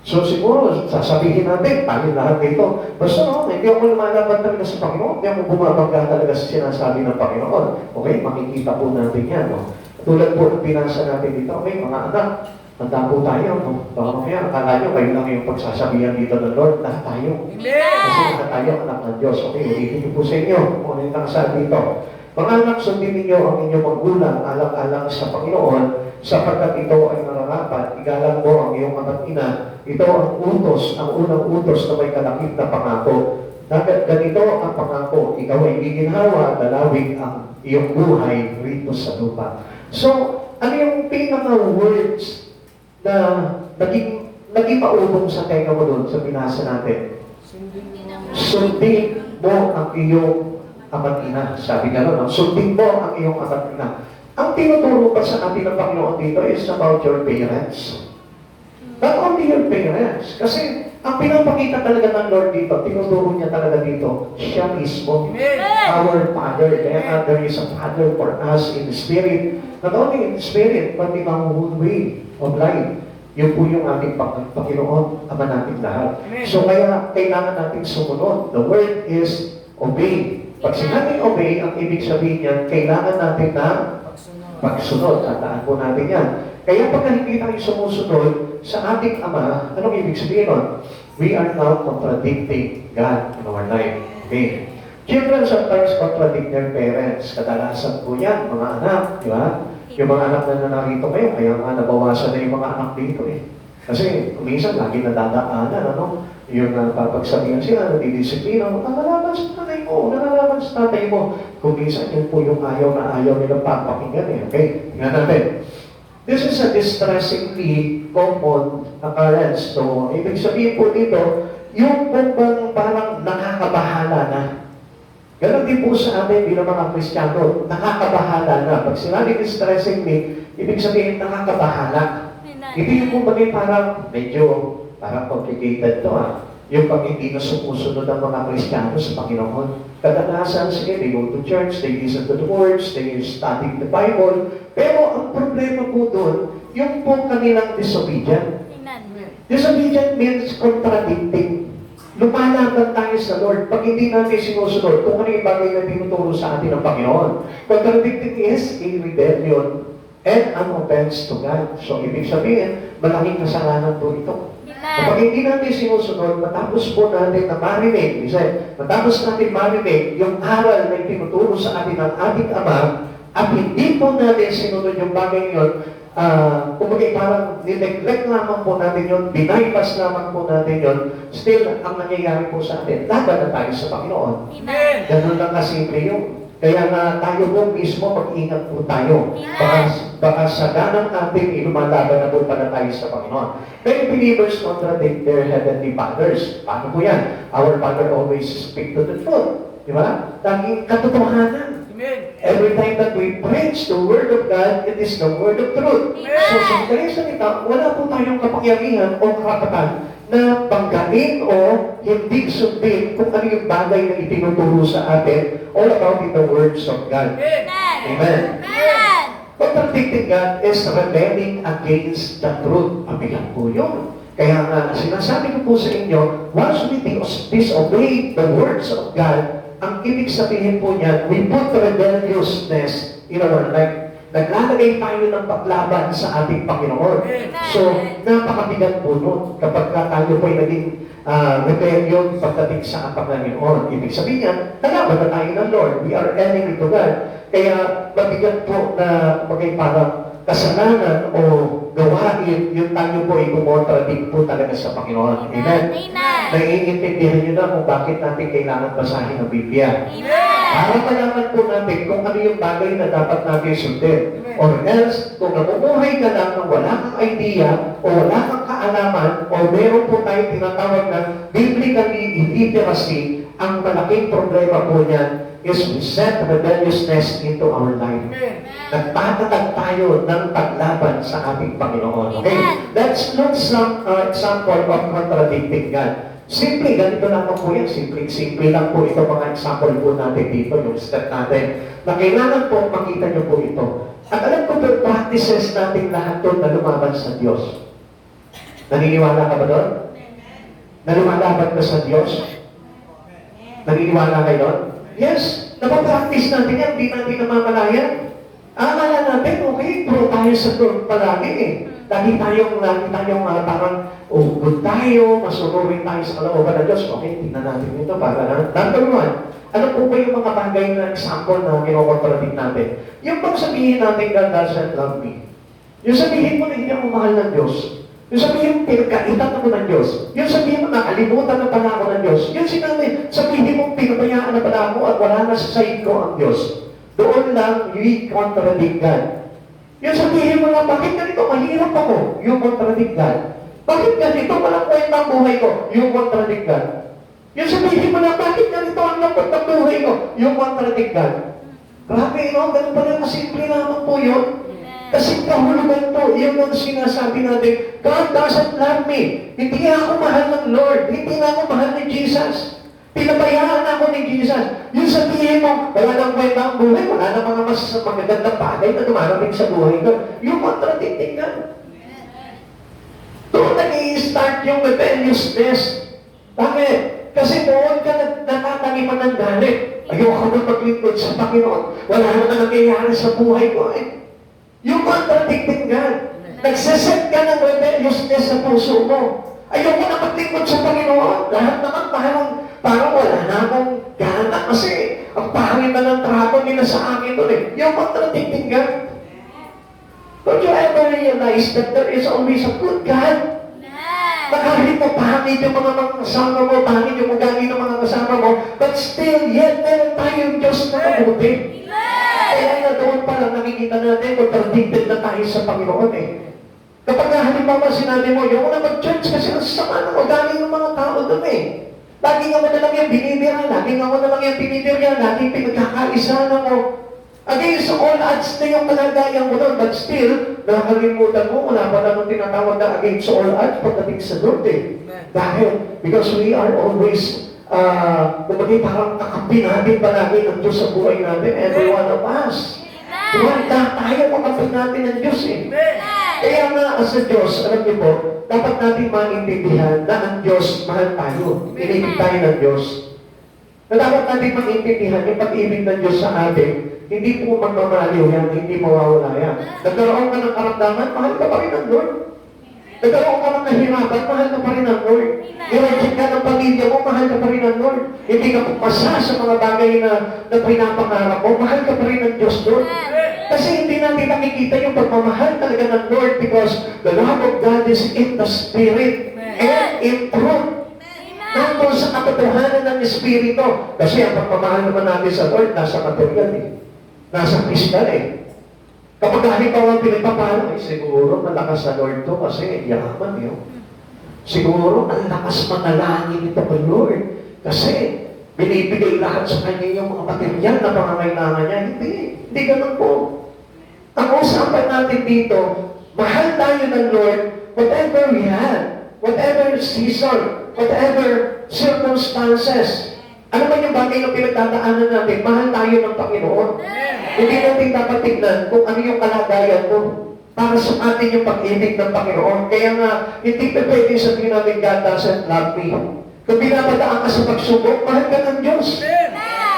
So siguro, sasabihin natin, tayo lahat dito, basta no, hindi ako lumalaban talaga sa Panginoon, hindi ako bumabangga talaga sa sinasabi ng Panginoon. Okay, makikita po natin yan. No? Tulad po ng binasa natin dito, okay, mga anak, tanda po tayo, no? Baka mamaya, akala nyo, kayo lang yung pagsasabihan dito ng Lord, lahat tayo. Kasi lahat tayo, anak ng Diyos. Okay, ulitin po sa inyo, kung ano yung nakasabi dito. Mga anak, sundin ninyo ang inyong magulang, alang-alang sa Panginoon, sapagkat ito ay nararapat, igalang mo ang iyong ama't ina. Ito ang utos, ang unang utos na may kalakip na pangako. Dapat ganito ang pangako, ikaw ay giginhawa, dalawig ang iyong buhay rito sa lupa. So, ano yung pinaka-words na naging maulong sa tenga mo doon sa binasa natin? Sundin mo ang iyong ama't ina. Sabi nga nun, sundin mo ang iyong ama't ina. Ang tinuturo pa sa atin ng Panginoon dito is about your parents. Not only your parents. Kasi ang pinapakita talaga ng Lord dito, tinuturo niya talaga dito, siya mismo. Our Father. Kaya there is a Father for us in the Spirit. Not only in the Spirit, but in our own way of life. Yun po yung ating Panginoon, Ama natin lahat. So kaya kailangan natin sumunod. The word is obey. Pag sinabing obey, ang ibig sabihin niyan, kailangan natin na pagsunod. Tandaan po natin yan. Kaya pag hindi tayo sumusunod sa ating Ama, anong ibig sabihin nun? We are now contradicting God in our life. Okay. Children sometimes contradict their parents. Kadalasan po yan, mga anak, di ba? Yung mga anak na narito ngayon, kaya nga nabawasan na yung mga anak dito eh. Kasi minsan lagi nadadaanan, ano? Yung papagsabihan sila, nadidisiplina, nalalaban sa tatay mo, nalalaban sa tatay mo. Kung minsan yun po yung ayaw na ayaw nilang papakinggan eh. Okay? Tingnan natin. This is a distressingly common occurrence. So, ibig sabihin po dito, yung bang parang nakakabahala na. Ganon din po sa atin bilang mga Kristiyano, nakakabahala na. Pag sinabi distressingly, ibig sabihin nakakabahala. Hindi yung kumbaga parang medyo parang complicated to Yung pag hindi na sumusunod ang mga Kristiyano sa Panginoon. Kadalasan, sige, they go to church, they listen to the words, they study the Bible. Pero ang problema po doon, yung po kanilang disobedient. Disobedient means contradicting. Lumalaban tayo sa Lord. Pag hindi natin sinusunod, kung ano yung bagay na tinuturo sa atin ng Panginoon. Contradicting is a rebellion and an offense to God. So, ibig sabihin, malaking kasalanan po ito. Kapag hindi natin sinusunod, matapos po natin na marinig, matapos natin marinig yung aral na tinuturo sa atin ng ating Ama, at hindi po natin sinunod yung bagay yun, kumbaga parang nineglect lamang po natin yun, binaypas lamang po natin yun, still, ang nangyayari po sa atin, laban na tayo sa Panginoon. Ganun lang kasimple yun. Kaya nga tayo po mismo, mag-ingat po tayo. Baka sa ganang ating lumalaban na po pala tayo sa Panginoon. Many believers contradict their heavenly fathers. Paano po yan? Our Father always speak to the truth. Di ba? Laging katotohanan. Every time that we preach the Word of God, it is the Word of truth. So sa kanyang salita, wala po tayong kapangyarihan o karapatan na banggain o hindi sundin kung ano yung bagay na itinuturo sa atin all about in the words of God. Amen. Contradicting God is rebelling against the truth. Mabigat po yun. Kaya nga, sinasabi ko po sa inyo, once we disobey the words of God, ang ibig sabihin po niya, we put rebelliousness in our life. Naglalagay tayo ng paglaban sa ating Panginoon. So, napakabigat po nun kapag tayo po ay naging rebellion pagdating sa Panginoon. Ibig sabihin niya, nalaban na tayo ng Lord. We are enemy to God. Kaya mabigat po na maging parang kasalanan o gawain, yung tayo po ay kumontradict po talaga sa Panginoon. Amen? Naiintindihan niyo na kung bakit natin kailangan basahin ang Biblia. Para malaman po natin kung ano yung bagay na dapat natin sundin. Or else, kung namumuhay ka lang ng wala kang idea o wala kang kaalaman o meron po tayong tinatawag na biblical illiteracy, ang malaking problema po niyan is we set rebelliousness into our life. Nagpatatag tayo ng paglaban sa ating Panginoon. Okay? Let's look some example of contradicting God. Simple, ganito lang po yan. Simple lang po ito mga example po natin dito, yung step natin. Na kailangan po makita nyo po ito. At alam ko po, practices natin lahat doon na lumaban sa Diyos. Naniniwala ka ba doon? Na lumalaban ka sa Diyos? Naniniwala kayo doon? Yes, napapractice natin yan, di natin namamalayan. Akala natin, okay, pro tayo sa Lord palagi eh. Lagi tayong parang, good tayo, masunurin tayo sa kalooban ng Diyos. Okay, tingnan natin ito para na. Number one, ano po ba yung mga bagay na example na kinokontradict natin? Yung bang sabihin natin, God doesn't love me. Yung sabihin mo na hindi ako mahal ng Diyos. Yung sabihin mo, pinagkaitan ako ng Diyos. Yung sabihin mo, nakalimutan na pala ako ng Diyos. Yung sabihin mo, pinabayaan na pala ako at wala na sa side ko ang Diyos. Doon lang, we contradict God. Yung sabihin mo lang, bakit ganito? Mahirap ako. Yung contradict God. Bakit ganito? Walang kwenta ang buhay ko. Yung contradict God. Yung sabihin mo lang, bakit ganito ang lungkot ng buhay ko? Yung contradict God. Grabe, no? Ganun pala kasimple naman po yun. Kasi kahulugan po, yun ang sinasabi natin, God doesn't love me. Hindi ako mahal ng Lord. Hindi na ako mahal ni Jesus. Pinabayaan ako ni Jesus. Yung sabihin mo, wala nang kwenta ang buhay, wala nang mga magagandang bagay na dumarating sa buhay ko. Yung contradicting ka. Doon nag-i-start yung rebelliousness. Bakit? Kasi doon ka natataniman ng galit. Ayoko na maglingkod sa Panginoon. Wala naman nangyayari sa buhay ko eh. Yung contradicting God. Nagsiset ka ng rebelliousness sa puso mo. Ayoko na maglingkod sa Panginoon. Lahat naman parang wala na akong gana kasi ang pangit na ng trato nila sa akin doon eh. Yung contradicting God. Don't you ever realize that there is always a good God? Na kahit mo pangit yung mga kasama mo, pangit yung ugali ng mga kasama mo, but still, yet, meron tayong Diyos na mabuti. Kaya na doon pa lang nakikita natin, contradicted na tayo sa Panginoon eh. Kapag halimbawa sinabi mo, yung na mag-church kasi ang sama ng ugali ng mga tao doon eh. Lagi nga mo na lang yung binibira, lagi nga mo na lang yung pinibirya, lagi pinagkakaisa na mo. Against all odds na yung kalagayan mo doon, but still, nakakalimutan mo, wala pa naman tinatawag na against all odds pagdating sa Lord eh. Dahil, because we are always, kumbaga parang kakampi natin palagi ng Diyos sa buhay natin, every one of us. Wala tayo kakampi natin ng Diyos eh. Kaya nga, as a Diyos, alam niyo po, dapat natin maintindihan na ang Diyos, mahal tayo. Inibig tayo ng Diyos. Na dapat natin maintindihan yung pag-ibig ng Diyos sa atin, hindi po magmamaliw yan, hindi mawawala yan. Nagkaroon ka ng karamdaman, mahal ka pa rin ng Lord. Nagkaroon ka ng kahirapan, mahal ka pa rin ng Lord. I-reject ka ng pamilya mo, mahal ka pa rin ng Lord. Hindi ka pumasa sa mga bagay na pinapangarap mo, mahal ka pa rin ng Diyos, Lord. Kasi hindi natin nakikita yung pagmamahal talaga ng Lord because the love of God is in the Spirit and in truth. Nandun sa katotohanan ng Espiritu. Kasi ang pagmamahal naman natin sa Lord, nasa material eh. Nasa physical eh. Kapag halimbawa pinagpapala, siguro malakas sa Lord to kasi yaman yun. Siguro ang lakas manalangin nito kay Lord. Kasi binibigay lahat sa kanya yung mga material na pangangailangan niya. Hindi ganun po. Ang usapan natin dito, mahal tayo ng Lord, whatever we have, whatever season, whatever circumstances. Ano ba yung bagay na pinagtataanan natin? Mahal tayo ng Panginoon. Hindi natin dapat tignan kung ano yung kalagayan mo para sa atin yung pag-ibig ng Panginoon. Kaya nga, hindi pa pwede sabihin natin, God doesn't love me. Kung binapadaan ka sa pagsubok, mahal ka ng Diyos.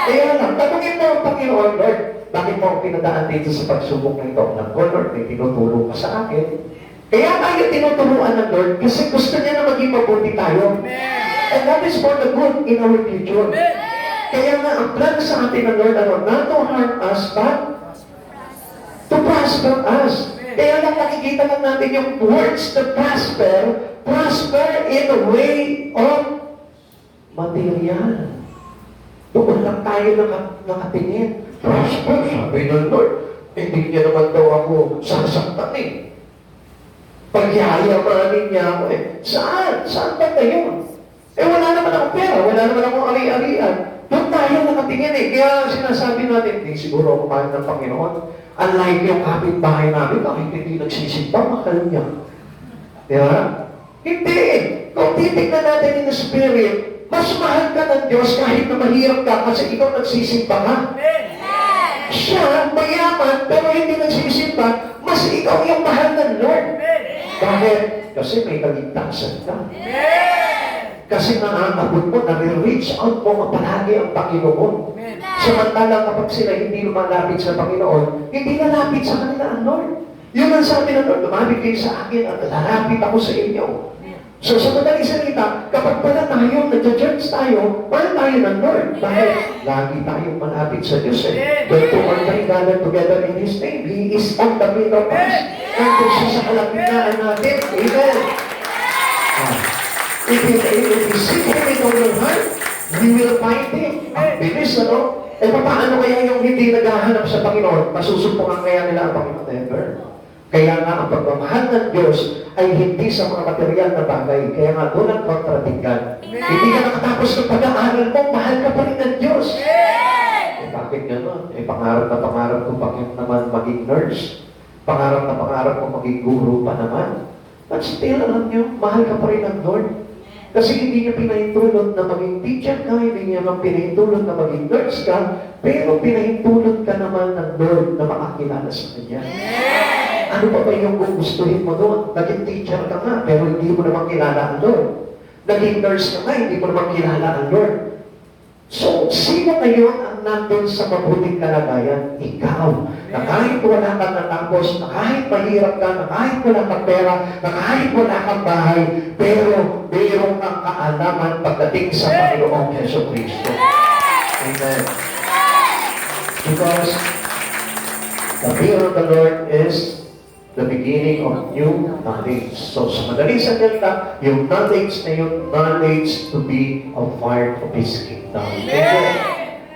Kaya lang, tanungin mo ang Panginoon, Lord, bakit mo ako pinadaan dito sa pagsubok ng ito? Lord, may tinuturo ka sa akin. Kaya tayo tinuturuan ng Lord kasi gusto niya na maging mabuti tayo. And that is for the good in our future. Kaya nga, ang plan sa atin ng Lord, not to harm us, but to prosper us. Kaya lang nakikita lang natin yung words to prosper in the way of material. Doon lang tayo nakatingin. Prosper, sabi ng Lord. Hindi niya naman daw ako sasaktan eh. Pagyayamanin niya ako eh. Saan? Saan ba ngayon? Eh wala naman akong pera, wala naman akong ari-arian. Doon tayo nakatingin eh. Kaya sinasabi natin, hindi siguro ako mahal ng Panginoon. Unlike yung kapitbahay namin, bakit hindi nagsisimba, mahal niya. Di ba? Hindi. Kung titignan natin in the Spirit, mas mahal ka ng Diyos kahit na mahirap ka kasi ikaw nagsisimba ka. Siya, mayaman, pero hindi nagsisimba, mas ikaw yung mahal ng Lord. Bakit? Kasi may kaligtasan ka. Kasi naaabot mo, nare-reach out mo palagi ang Panginoon. Samantala kapag sila hindi lumalapit sa Panginoon, hindi lalapit sa kanila ang Lord. Yun ang sabi ng Lord, lumapit kayo sa akin at lalapit ako sa inyo. So sa madaling salita, kapag pala tayo, nag-church tayo, wala tayo ng Lord. Dahil lagi tayong malapit sa Diyos eh. When two or three gather together in His name, He is on the midst of us. Nandun siya sa kalagitnaan natin. Amen. If you seek Him with all your heart, you will find Him. Ang bilis, ano? Eh, paano kaya yung hindi naghahanap sa Panginoon? Masusumpungan kaya nila ang Panginoon ever? Kaya nga, ang pagmamahal ng Diyos ay hindi sa mga material na bagay. Kaya nga, doon ang kontradiktan. Hindi ka nakatapos ng pag-aaral mo, mahal ka pa rin ng Diyos. Eh, bakit gano'n? Eh, pangarap na pangarap ko pa naman maging nurse. Pangarap na pangarap ko maging guru pa naman. But still, alam nyo, mahal ka pa rin ng Lord. Kasi hindi niya pinahintulot na maging teacher ka, hindi niya naman pinahintulot na maging nurse ka, pero pinahintulot ka naman ng Lord na makakilala sa Kanya. Ano pa ba yung gugustuhin mo doon? Naging teacher ka nga, pero hindi mo naman kilala ang Lord. Naging nurse ka nga, hindi mo naman kilala ang Lord. So, sino ngayon ang nandun sa mabuting kalagayan? Ikaw. Na kahit wala kang natapos, na kahit mahirap ka, na kahit wala kang pera, na kahit wala kang bahay, pero mayroong kang kaalaman pagdating sa Panginoong Yeso Cristo. Amen. Because the fear of the Lord is the beginning of new knowledge. So, sa madaling salita, yung knowledge na yun, knowledge to be a part of His kingdom.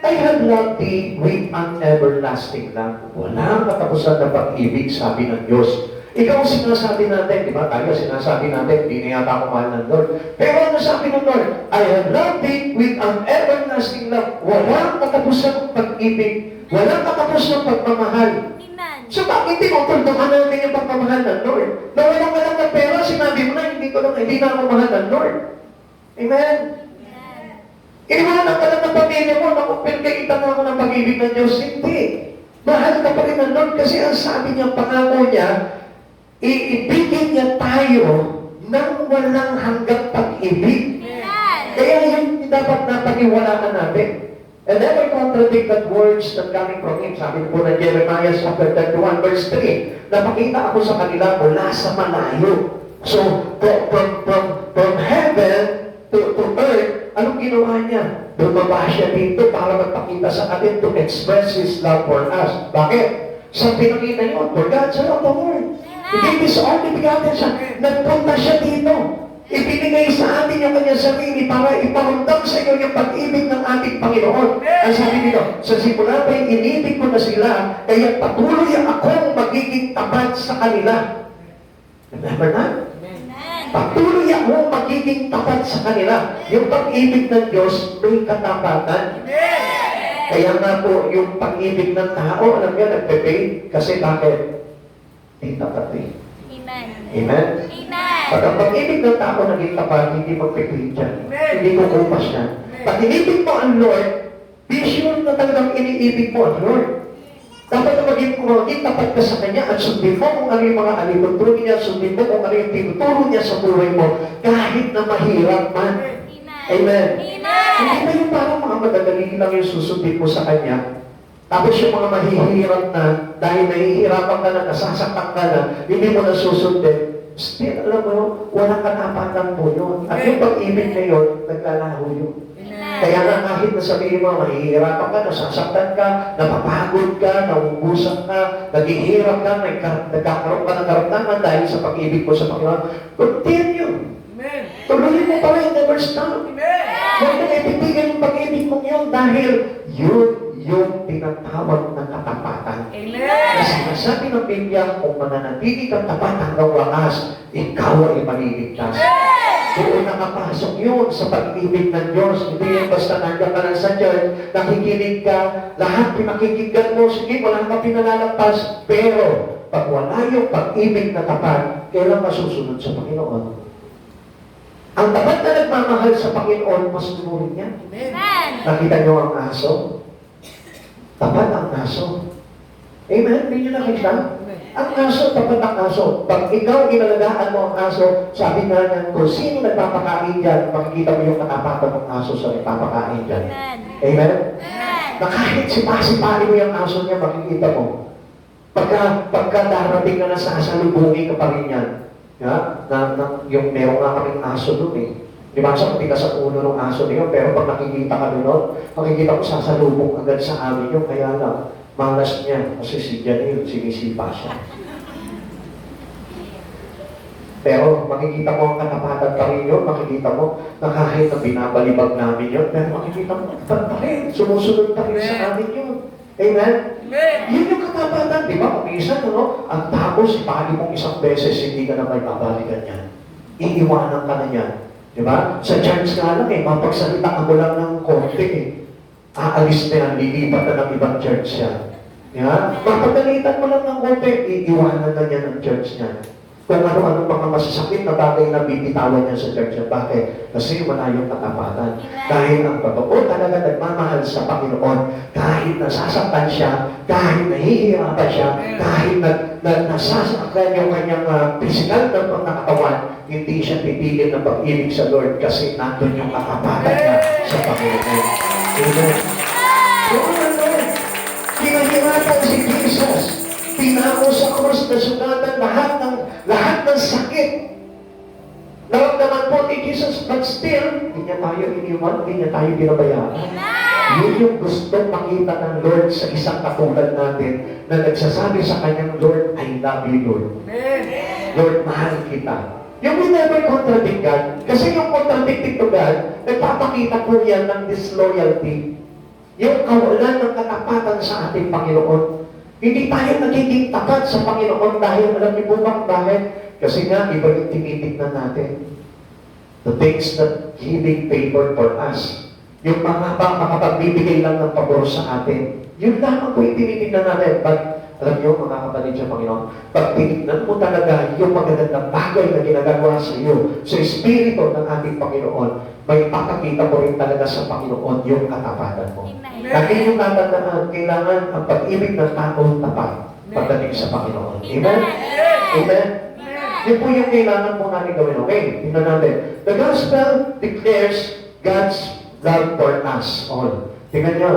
I have loved thee with an everlasting love. Walang katapusan na pag-ibig, sabi ng Diyos. Ikaw sinasabi natin, di ba? Tayo sinasabi natin, hindi na yata ako mahal ng Lord. Pero ano sabi ng Lord? I have loved thee with an everlasting love. Walang katapusan ng pag-ibig. Walang katapusan ng pagmamahal. So bakit tinutuldukan natin yung pagmamahal ng Lord? Na walang walang ng pera, sinabi mo na, hindi na ako mahal ng Lord. Amen? Iniwanan ka lang ng pamilya mo, nakupilkaitan na ako ng pag-ibig ng Diyos. Hindi. Mahal ka pa rin ng Lord kasi ang sabi niya, pangako niya, iibigin niya tayo ng walang hanggang pag-ibig. Kaya yun dapat napag-iwalaan natin. And never contradict that words that coming from Him. Sabi po na Jeremiah chapter 31 verse 3, napakita ako sa kanila mula sa malayo. So, from heaven to earth, anong ginawa niya? Bumaba siya dito para magpakita sa atin to express His love for us. Bakit? Sa pinakita niyo, for God so loved the world. He gave His only begotten Son. Nagpunta siya dito. Ibinigay sa atin yung kanyang sarili para iparamdam sa inyo yung pag-ibig ng ating Panginoon. Ang sabi dito, sa simula pa inibig ko na sila, kaya patuloy akong magiging tapat sa kanila. Remember that? Patuloy akong magiging tapat sa kanila. Yung pag-ibig ng Diyos, may katapatan. Kaya nga po, yung pag-ibig ng tao, alam niyo, nagpe-pay. Kasi bakit? Hindi tapat eh. Amen. Amen? Pag ang pag-ibig ng tao naging tapat, hindi magpipili dyan. Hindi kukupas yan. Pag inibig mo ang Lord, be sure na talagang iniibig mo ang Lord. Dapat na maging tapat ka sa Kanya at sundin mo kung ano yung mga alimunturo niya, sundin mo kung ano yung tinuturo niya sa buhay mo, kahit na mahirap man. Amen. Hindi ba yung parang mga madadali lang yung susundin mo sa Kanya? Tapos yung mga mahihirap na, dahil nahihirapan ka na, nasasaktan ka na, hindi mo na susundin. Still, alam mo, walang katapatan po yun. At yung pag-ibig na yun, naglalaho yun. Kaya nga kahit na sabihin mo, mahihirapan ka, nasasaktan ka, napapagod ka, nauubusan ka, naghihirap ka, nagkakaroon ka ng karamdaman dahil sa pag-ibig mo sa Panginoon. Continue. Tuloy mo pa rin, never stop. Huwag na ipitigan yung pag-ibig mo yun dahil yun yung tinatawag ng katapatan. Kasi nasabi ng Biblia, kung mananatili kang tapat hanggang wakas, ikaw ay maliligtas. Doon nakapasok yun sa pag-ibig ng Diyos. Hindi yan basta nandiyan ka lang sa church, nakikinig ka, lahat pinakikinggan mo, sige, wala ka pinalalampas. Pero, pag wala yung pag-ibig na tapat, kailan masusunod sa Panginoon? Ang tapat na nagmamahal sa Panginoon, masunurin niya. Nakita niyo ang aso? Tapat ang aso. Amen? Hindi nyo nakita? Ang aso, tapat ang aso. Pag ikaw inalagaan mo ang aso, sabi nga niyan, kung sino nagpapakain dyan, makikita mo yung katapatan ng aso sa nagpapakain dyan. Amen? Na kahit sipa-sipain mo yung aso niya, makikita mo. Pagka darating na nasasalubungin ka pa rin yan, yung meron nga kaming aso doon eh. Di ba sa matigas sa ulo ng aso niyo, pero pag nakikita ka doon, makikita mo sasalubong agad sa amin yun, kaya lang, malas niya, kasi si Janil, sinisipa siya. Pero makikita mo ang katapatan pa rin yun, makikita mo na kahit na binabalibag namin yun, pero makikita mo, pa rin, sumusunod pa rin sa amin yun. Amen? Yun yung katapatan, di ba? Kung isa, ang tapos, ipali mong isang beses, hindi ka na may babalikan yan. Iiwanan ka na yan. Di ba? Sa church nga lang mapagsalita mo lang ng konti aalis na yan, lilipat na ng ibang church yan. Di ba? Mapagalitan mo lang ng konti, iiwanan na yan ang church niya. Kung ano-ano mga masasakit na bagay na bibitawan niya sa church niya. Bakit? Kasi wala yung katapatan. Dahil ang totoo talaga nagmamahal sa Panginoon, kahit nasasaktan siya, kahit nahihirapan siya, kahit nasasaktan yung kanyang physical na pagkakatawan, hindi siya titigil ng pag-ibig sa Lord kasi nandun yung katapatan niya sa Panginoon. Amen. Pinahirapan si Jesus. Pinako sa krus na sugatan lahat ng sakit. Naramdaman po ni Jesus, but still, hindi niya tayo iniwan, hindi niya tayo pinabayaan. Yun yung gustong makita ng Lord sa isang katulad natin na nagsasabi sa kanyang, Lord, I love you, Lord. Lord, mahal kita. Yung we never contradict God, kasi yung contradicting to God, nagpapakita po yan ng disloyalty. Yung kawalan ng katapatan sa ating Panginoon. Hindi tayo nagiging tapat sa Panginoon dahil alam niyo po bakit? Kasi nga, iba yung tinitignan natin. The things that He did favor for us. Yung makapagbibigay lang ng pabor sa atin. Yun lamang po yung tinitignan natin. But, alam niyo, mga kapatid sa Panginoon, pag tinignan mo talaga yung magagandang bagay na ginagawa sa iyo, sa Espiritu ng ating Panginoon, may papakita mo rin talaga sa Panginoon yung katapatan mo. Lagi yung tatandaan, kailangan ang pag-ibig ng taong tapat pagdating sa Panginoon. Amen? Amen? Yun po yung kailangan po natin gawin. Okay, tingnan natin. The Gospel declares God's love for us all. Tingnan nyo,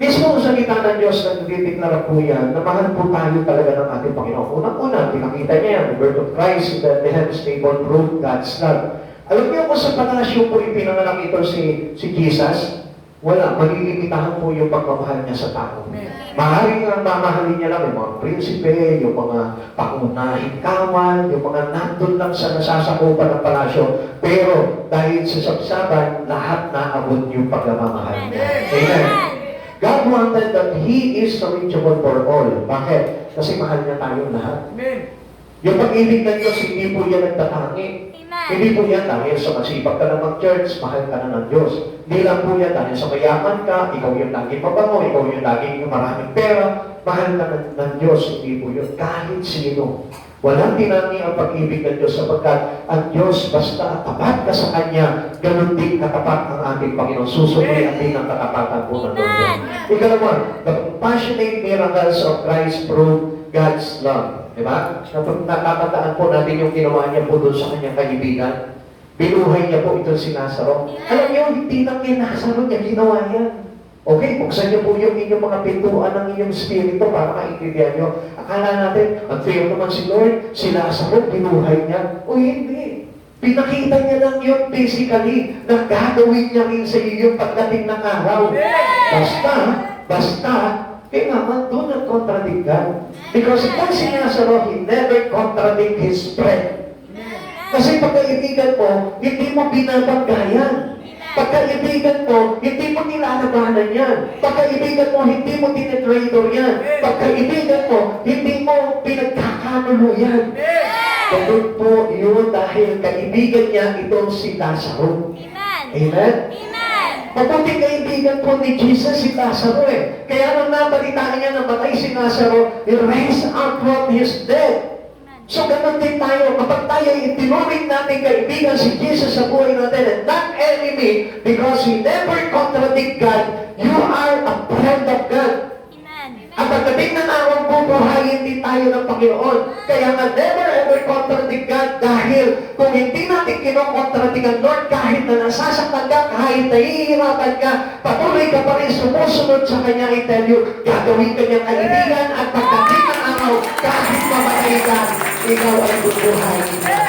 mismo sa salita ng Diyos na nagdideklara po yan, na mahal po tayo talaga ng ating Panginoon. Unang-una, pinakita niya yan, the birth of Christ in Bethlehem's stable proved God's love. Alam niyo kung sa palasyo po ipinanganak ito si Jesus, wala, malilimitahan po yung pagmamahal niya sa tao. Maaaring ang mamahalin niya lang yung mga prinsipe, yung mga pangunahing kawal, yung mga nandun lang sa nasasakupan ng palasyo. Pero dahil sa sabsaban, lahat naabot yung pagmamahal niya. Amen. God wanted that He is reachable for all. Bakit? Kasi mahal niya tayong lahat. Yung pag-ibig ng Diyos, hindi po yan nagtatangi. Hindi po yan dahil sa masipag ka na mag-church, mahal ka na ng Diyos. Hindi lang po yan dahil sa mayaman ka, ikaw yung laging mabango, ikaw yung laging yung maraming pera, mahal ka ng Diyos. Hindi po yun. Kahit sino. Walang tinangi ang pag-ibig ng Diyos sapagkat ang Diyos basta tapat ka sa Kanya, ganun din katapat ang ating Panginoon. Susumayin din ang katapatan po ng Lord. Ikalawa, the compassionate miracles of Christ prove God's love. Diba? Natatandaan po natin yung ginawa niya po doon sa kanyang kaibigan. Binuhay niya po itong si Lazaro. Alam niyo, hindi lang kay Lazaro niya ginawa yan. Okay, buksan niyo po yung inyong mga pintuan ng inyong spirito para maintindihan niyo. Akala natin, ang fair naman si Lord, si Lazaro, binuhay niya. O hindi. Pinakita niya lang yun physically na gagawin niya rin sa iyo pagdating ng araw. Basta, kailangan doon ang contradict God. Because pag si Lazaro, he never contradict his friend. Kasi pagkaibigan mo, hindi mo binabanggayan. Pagkaibigan mo, hindi mo nilalabanan yan. Pagkaibigan mo, hindi mo tinetrader yan. Pagkaibigan mo, hindi mo pinagkakanulo yan. Ganun po yun dahil kaibigan niya itong si Lazaro. Amen? Mabuting kaibigan po ni Jesus si Lazaro Kaya nung nabalitaan niya na matay si Lazaro, he raised up from his dead. So ganun din tayo, kapag tayo itinuring natin kaibigan si Jesus sa buhay natin and not enemy, because he never contradict God, you are a friend of God. At pagdating ng araw, bubuhayin din tayo ng Panginoon. Kaya nga, never ever contradict God dahil kung hindi natin kinokontradict ang Lord, kahit na nasasaktan ka, kahit nahihirapan ka, patuloy ka pa rin sumusunod sa Kanya, I tell you, gagawin ka niyang kaibigan at pagdating ng araw, kahit mamatay ka, ikaw ay bubuhayin niya.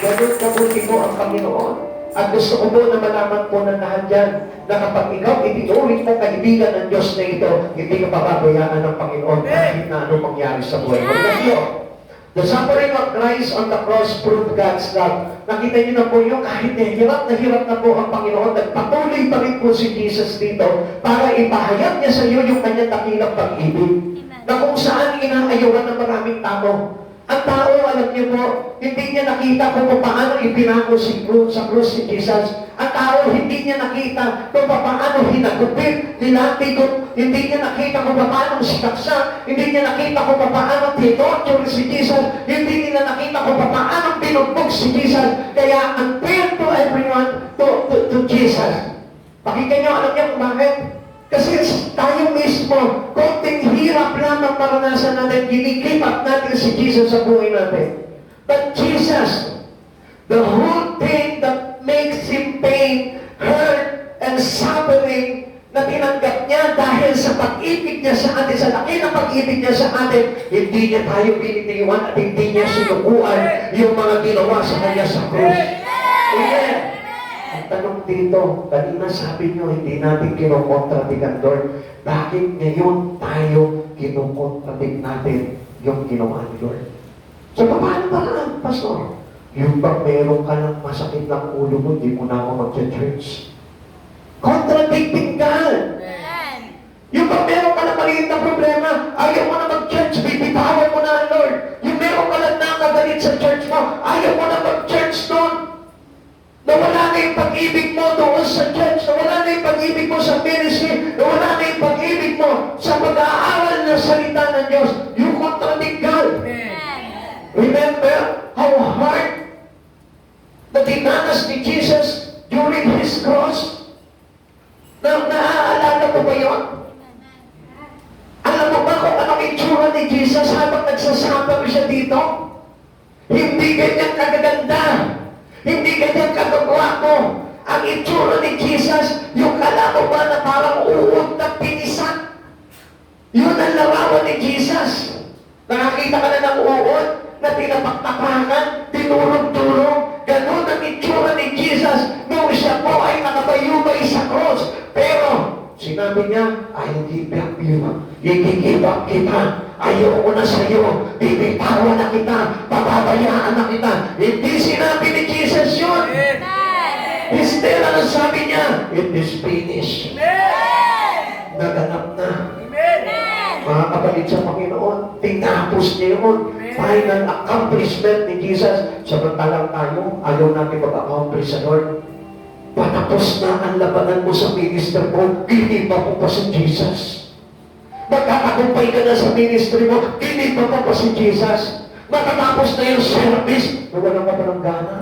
Ganun kabuti mo ang Panginoon. At gusto ko po na malaman po ng lahat yan na kapag ikaw itinuring mo kaibigan ng Diyos na ito, hindi ka pababayaan ng Panginoon kahit na anong mangyari sa buhay mo. The suffering of Christ on the cross proved God's love. Nakita niyo na po yung kahit na hirap na po ang Panginoon, nagpatuloy pa rin po si Jesus dito para ipahayag niya sa iyo yung kanyang dakilang pag-ibig. Na kung saan inaayawan ng maraming tao. Ang tao, alam niyo po, hindi niya nakita kung paano ipinako sa krus si Jesus. Ang tao, hindi niya nakita kung paano hinagupit, nilatikot. Hindi niya nakita kung paano sinaksa. Hindi niya nakita kung paano tinorture si Jesus. Hindi niya nakita kung paano binugbog si Jesus. Kaya unfair to everyone to Jesus. Pakinggan niyo, alam niyo kung bakit? Kasi tayo mismo, konting hirap lamang maranasan natin, ginikip up natin si Jesus sa buhay natin. But Jesus, the whole thing that makes Him pain, hurt, and suffering, na tinanggap niya dahil sa pag-ibig niya sa atin, sa laki ng pag-ibig niya sa atin, hindi niya tayo binitiwan at hindi niya sinukuan yung mga ginawa sa kanya sa krus. Amen. Ang tanong dito, kanina sabi nyo, hindi natin kinokontradik ang Lord. Bakit ngayon tayo kinokontradik natin yung ginawa ni Lord? So, paano ba lang, Pastor? Yung bang meron ka ng masakit ng ulo mo, di mo na ako mag-church. Contradicting God. Yung bang meron ka ng maliit na problema, ayaw mo na mag-church, bibitawan mo na ang Lord. Yung meron ka lang nakagalit sa church mo, ayaw mo na mag-church doon. Nawala na yung pag-ibig mo doon sa church, nawala na yung pag-ibig mo sa ministry, nawala na yung pag-ibig mo sa pag-aaral ng salita ng Diyos. You contradict God. Remember how hard the dinanas ni Jesus during His cross? Naaalala mo ba yun? Alam mo ba kung anong itsura ni Jesus habang nagsasabang siya dito? Hindi ganyan kagaganda. Hindi ganyan kagagwapo. Ang itsura ni Jesus, yung kala mo ba na parang uod na pinisan? Yun ang larawan ni Jesus. Nakakita ka na ng uod na tinapaktapakan, tinurog-turog. Ganun ang itsura ni Jesus nung siya po ay nakabayubay sa cross. Pero, sinabi niya, I'll give up you. I-give up kita. Ayoko na sa'yo. Bibitawan na kita. Pababayaan na kita. Hindi sinabi ni Jesus yun. Instead, ang sabi niya, it is finished. Naganap na. Mga kapatid sa Panginoon, tinapos niya yun. Final accomplishment ni Jesus. Samantalang tayo, ayaw natin mag-accomplish sa Lord. Patapos na ang labanan mo sa minister mo, hindi pa po pa si Jesus. Magkakagumpay ka na sa ministry mo, hindi pa po pa si Jesus. Matatapos na yung service, nawalan ka pa ng gana.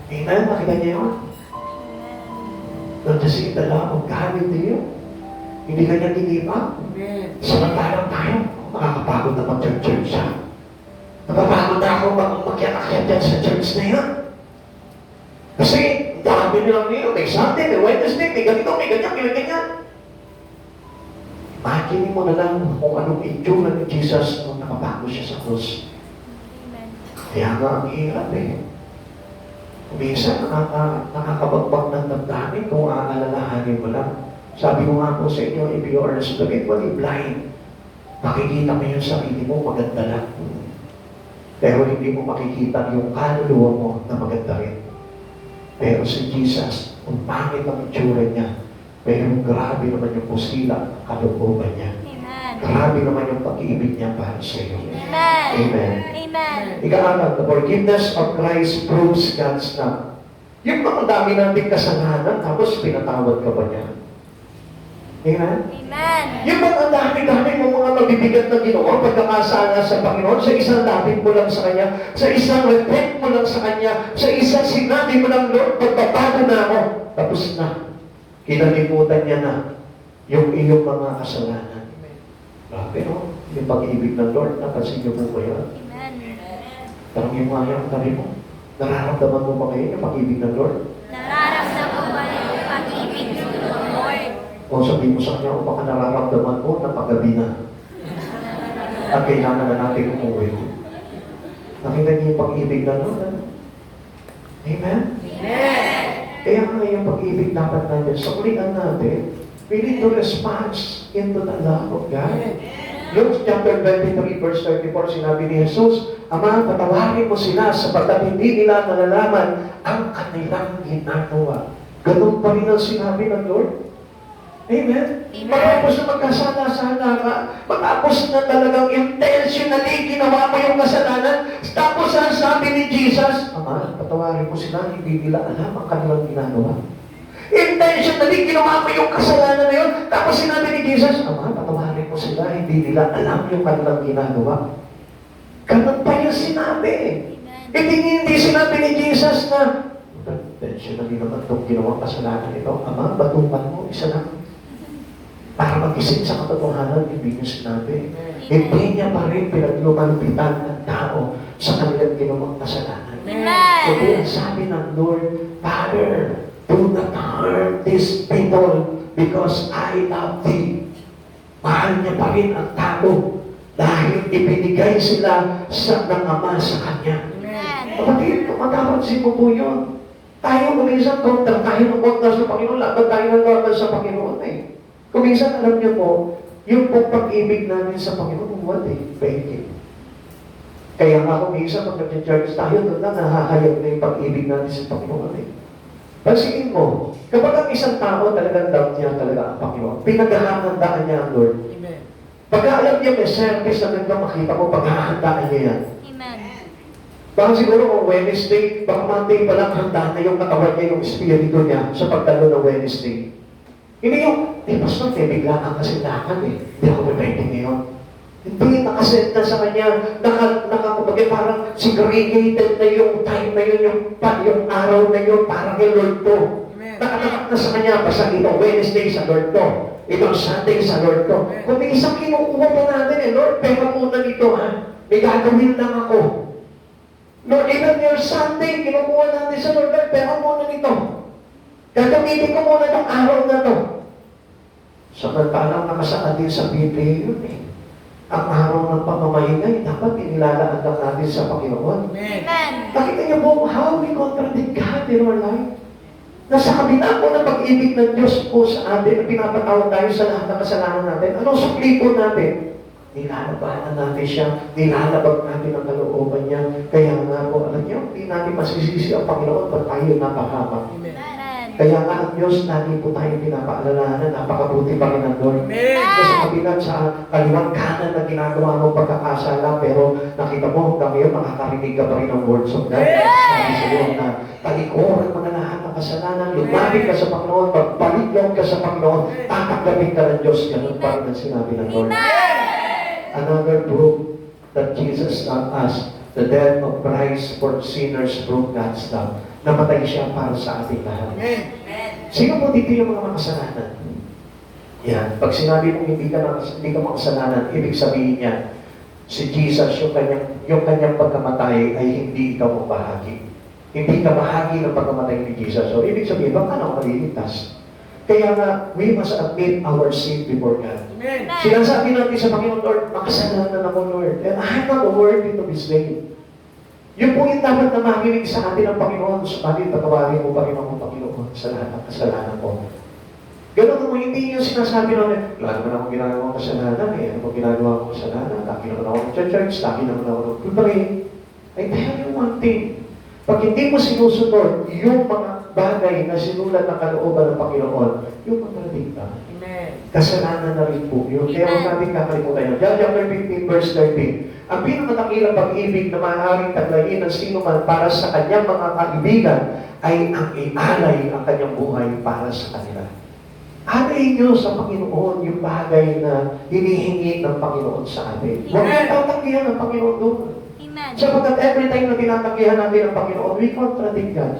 Amen? Nakita niya yun? Don't just see the love of God into you. Hindi ka niya tinipa. Samantalang tayo, makakapagod na mag-church siya. Napapagod na ako mag-akyat dyan sa church na yan. Kasi, dami nilang niyo, may Sunday, may Wednesday, may ganito, may ganyan, may ganyan. Imagine mo na lang kung anong itsura ni Jesus nung nakabago siya sa krus. Kaya nga ang hirap eh. Minsan, nakakabagbag ng damdamin kung aalalahanin mo lang. Sabi ko nga po sa inyo, if you are spiritually blind, makikita mo yung sarili mo, maganda lang. Pero hindi mo makikita yung kaluluwa mo na maganda rin. Pero si Jesus, kung pangit ang itsura niya, pero grabe naman yung pusilang kalooban niya. Amen. Grabe naman yung pag-ibig niya para sa iyo. Amen. Amen. Amen. Ika-apat, the forgiveness of Christ proves God's love. Yung mga dami nating kasalanan, tapos pinatawad ka ba niya? Amen? Amen. Yung mga dami-dami mo mga mabibigat na ginawa, pagkakasala sa Panginoon, sa isang lapit mo lang sa Kanya, sa isang repent mo lang sa Kanya, sa isang sinabi mo lang, Lord, pagbabago na ako, tapos na. Kinalimutan niya na. yung iyong mga kasalanan. Grabe, no? Yung pag-ibig ng Lord, napansin niyo po ba yan? Tanongin mo nga yan, tabi mo. Nararamdaman mo ba ngayon yung pag-ibig ng Lord? Nararamdaman mo ba yung pag-ibig ng Lord? O sabihin mo sa kanya, o baka nararamdaman mo na paggabi na. At kailangan na natin umuwi. Nakita niyo yung pag-ibig ng Lord? Ano? Amen? Amen! Kaya nga yung pag-ibig dapat natin, sukulian natin, we need to respond into the love of God. Luke chapter 23, verse 34, sinabi ni Jesus, Ama, patawarin mo sila sapagkat hindi nila nalalaman ang kanilang ginagawa. Ganun pa rin ang sinabi ng Lord. Amen? Matapos na magkasala-sala ka, matapos na talagang intentionally ginawa mo yung kasalanan, tapos ang sabi ni Jesus, Ama, patawarin mo sila, hindi nila alam ang kanilang ginagawa. Intentionally ginawa mo yung kasalanan na yun, tapos sinabi ni Jesus, Ama, patawarin mo sila, hindi nila alam yung kanilang ginagawa. Ganun pa yung sinabi. Hindi sinabi ni Jesus na, intentionally naman itong ginawang kasalanan ito, Ama, batukan mo, isa lang. Para mag-isip sa katotohanan, hindi niya sinabi. Hindi niya pa rin pinaglumalpitan ng tao sa kanilang ginawang kasalanan. Kaya sabi ng Lord, Father, do not harm these people because I love thee. Mahal niya pa rin ang tao dahil ibinigay sila ng Ama sa Kanya. Kapatid, matapansin mo po yun. Tayo kuminsan kontra tayo ng kontra sa Panginoon, laban tayo ng normal sa Panginoon eh. Kuminsan alam niyo po, yung pag-ibig namin sa Panginoon, what eh, fake. Kaya nga kuminsan pag nag-church tayo, doon na nahahayag na yung pag-ibig natin sa Panginoon eh. Pansinin mo, kapag ang isang tao talagang doubt niya talaga ang Panginoon, pinaghahandaan niya ang Lord. Amen. Pagka alam niya may service na ganda makita mo, paghahandaan niya yan. Amen. Baka siguro kung Wednesday, baka Monday pa lang handa na yung katawan niya, yung espiritu niya sa pagdalo ng Wednesday. Hindi yung, pastor, bigla ang kasilakan eh. Hindi ako pwede ngayon. Hindi, nakasend na sa kanya, parang segregated na yung time na yun, yung araw na yun, parang kay Lord to. Nakatakat na sa kanya, basta ito, Wednesday sa Lord to. Ito, Sunday sa Lord to. Kung may isang kinukuha pa natin eh, Lord, pera muna dito ha. May gagawin lang ako. Lord, even your Sunday, kinukuha natin sa Lord, pera muna dito. Gagamitin ko muna itong araw na to. Samantalang nakasaad din sa Biblia yun eh. Ang araw ng pamamahinay, dapat inilalaan lang natin sa Panginoon. Amen. Nakita niyo po how we contradict God in our life. Nasa kabila po ng pag-ibig ng Diyos po sa atin, na pinapatawad tayo sa lahat ng kasalanan natin. Anong sukli po natin? Nilalabanan natin siya, nilalabag natin ang kalooban niya. Kaya nga po, alam niyo, hindi natin masisisi ang Panginoon pag tayo napahama. Kaya nga ang Diyos, lagi po tayo pinapaalalahanan, napakabuti pa rin ang Lord. Kasi kabilang sa kaliwang kanan na ginagawa mo pagkakasala, pero nakita mo hanggang ngayon, nakakarinig ka pa rin ng words of God. Sabi sa iyo na, talikuran mo na lahat ng kasalanan, lumapit ka sa Panginoon, pagpaligyaw ka sa Panginoon, tatanggapin ka ng Diyos. Ganun pa rin ang sinabi ng Lord. Another proof that Jesus loved us, the death of Christ for sinners proved God's love. Namatay siya para sa ating lahat. Sino mo dito yung mga makasalanan? Yan. Pag sinabi mong hindi ka makasalanan, ibig sabihin niya, si Jesus, yung kanyang pagkamatay ay hindi ikaw mabahagi. Hindi ka bahagi ng pagkamatay ni Jesus. So, ibig sabihin, baka na maliligtas. Kaya nga, we must admit our sin before God. Sinasabi natin sa Panginoon, Lord, makasalanan ako, Lord. And I'm not worthy to be saved. Yung po yung dapat na makinig sa atin ng Panginoon, subalit patawarin mo pa rin ako, Panginoon, sa lahat ng kasalanan ko. Ganun mo, hindi yung sinasabi namin, wala naman akong ginagawa kasalanan eh. Ano mo ginagawa akong kasalanan? Lagi naman ako nag-church, lagi naman ako nag-pray. I tell you one thing, pag hindi mo sinusunod yung mga bagay na sinulat ng kalooban ng Panginoon, yung magdarating ka. Kasalanan na rin po yun. Kaya huwag natin kakalimutan yun. John chapter 15, verse 13. Ang pinakatakilang pag-ibig na maaaring taglayin ng sino man para sa kanyang mga kaibigan ay ang ialay ang kanyang buhay para sa kanila. Alay niyo sa Panginoon yung bagay na hinihingi ng Panginoon sa atin. Huwag natin tatanggihan ng Panginoon doon. Sapagkat every time na tinatanggihan natin ang Panginoon, we contradict God.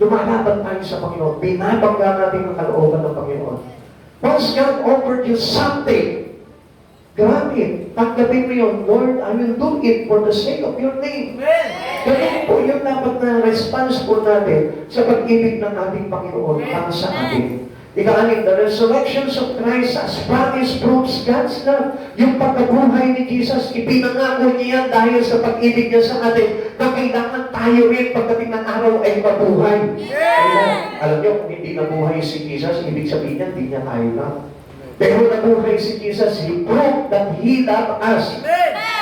Lumalaban tayo sa Panginoon. Binabangga natin ang kalooban ng Panginoon. Once God offered you something, grabe, tanggapin mo yun, Lord, I will do it for the sake of your name. Ganun po yung dapat na response po natin sa pag-ibig ng ating Panginoon para sa atin. Ika-anim, the resurrections of Christ as promise proves God's love. Yung pagkabuhay ni Jesus, ipinangako niya dahil sa pag-ibig niya sa atin na kailangan tayo rin pagdating ng araw ay mabuhay. Alam niyo, kung hindi nabuhay si Jesus, ibig sabihin niya, hindi niya tayo na. Pero nabuhay si Jesus, He proved that He loved us.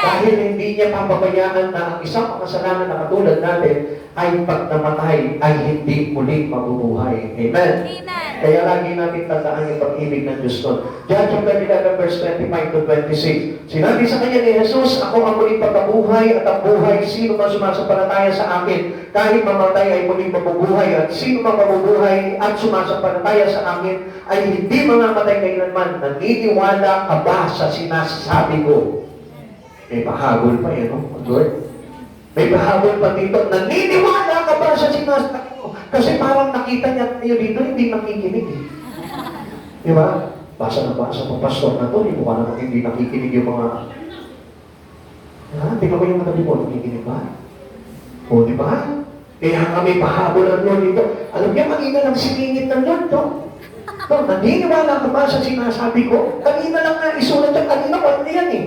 Dahil hindi niya papabayaan na ang isang makasalanan na katulad natin ay pag namatay ay hindi muling mabubuhay. Amen? Amen. Kaya lagi natin tandaan yung pag-ibig ng Diyos nun. John chapter 11 verse 25 to 26. Sinabi sa kanya ni Jesus, ako ang muling pagkabuhay at ang buhay. Sino man sumasampalataya sa akin, kahit mamatay ay muling mabubuhay. At sino man mabubuhay at sumasampalataya sa akin ay hindi mamamatay kailanman. Naniniwala ka ba sa sinasabi ko? May pahabol pa yan, no? Lord? May pahabol pa dito. Naniniwala ka ba sa sinasabi ko? Kasi parang nakita niya kayo dito, hindi nakikinig eh. Di ba? Basa na basa pa pastor na to, hindi mo ka naman hindi nakikinig yung mga... Ha? Tingnan mo yung katabi mo, nakikinig ba? O, di ba? Kaya kami pahabol ang Lord dito. Alam niya, kanina lang siningit ng Lord to. So, naniniwala ka ba sa sinasabi ko? Kanina lang nga isulat yan, kanina ko yan eh.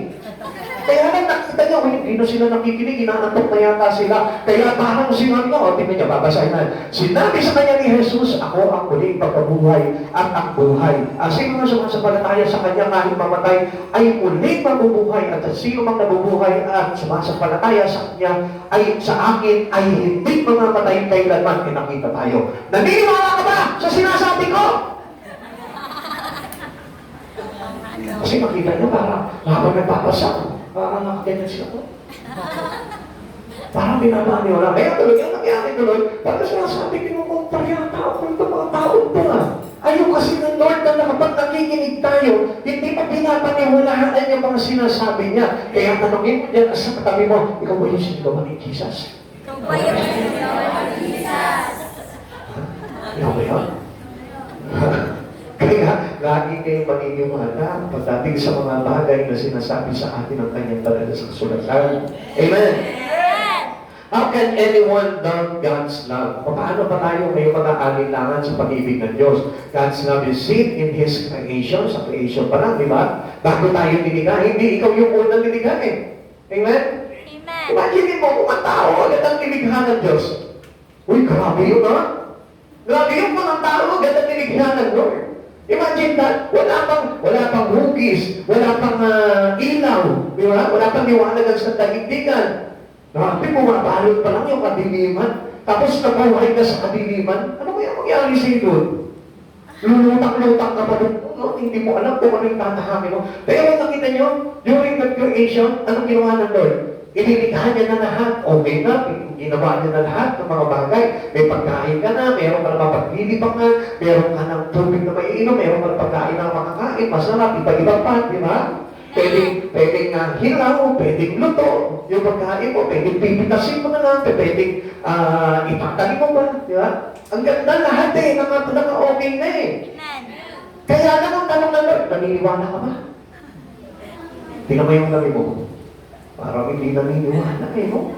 Kaya lang nakita niyo, hindi na sila nakikinig, inaantok na yata sila. Kaya parang sinabi niyo, tingnan niyo, babasahin na. Sinabi sa kanya ni Jesus, ako ang muling pagkabuhay at ang buhay. Ang sino na sumasampalataya sa kanya kahit mamatay ay muling mabubuhay. At sino mang nabubuhay at sumasampalataya sa kanya ay sa akin ay hindi mamamatay kailanman. Nakita tayo. Naniniwala ka ba sa sinasabi ko? Kasi makita niyo, parang habang nagpapasa, parang nakaganyan siya ko. Parang binabani wala. Kaya tuloy, ang nangyari tuloy, parang sinasabi, kinukontra yata ako itong mga taon to ah. Ayaw kasi ng Lord na kapag nakikinig tayo, hindi pa pinapaniwalaan yung mga sinasabi niya. Kaya tanongin mo dyan sa katabi mo, ikaw ba yung sinigawan ni Jesus? Ikaw ba yung sinigawan ni Jesus? Ikaw ba yun? Kaya, lagi kayong maniniwala pagdating sa mga bagay na sinasabi sa atin ng kanyang banal sa kasulatan. Amen? How can anyone doubt God's love? Paano pa tayo may mag-aalinlangan sa pag-ibig ng Diyos? God's love is seen in His creation. Sa creation pa lang, di ba? Bago tayo nilikha, hindi ikaw yung unang nilikha eh. Amen? Amen. Imagine mo kung ang tao agad ang nilikha ng Diyos. Uy, grabe yun ha? Grabe yun kung ang tao agad ang nilikha ng Lord. Imagine that, wala pang hugis, wala pang ilaw, di ba? Wala pang liwanag ang sa daigdigan. Grabe, bumabalot pa lang yung kadiliman. Tapos nabuhay ka sa kadiliman, ano kaya mangyari sa iyo? Lulutak-lutak ka pa doon. No, hindi mo alam kung ano yung tatahakin mo. Pero nakita nyo, during the creation, anong ginawa ng Lord? Inilikha niya na lahat. Okay na, ginawa niya na lahat ng mga bagay. May pagkain ka na, meron ka na mapaglilibangan, meron ka ng tubig na maiinom, meron ka na pagkain na makakain, masarap, iba-iba pa, di ba? Pwedeng hilaw, pwedeng luto, yung pagkain mo, pwedeng pipitasin mo na lang, pwedeng ipatalim mo ba, di ba? Ang ganda lahat eh, naka-okay na eh. Kaya lang ang tanong na Lord, naniniwala ka ba? Tingnan mo yung labi mo. Parang hindi naniniwala eh, no?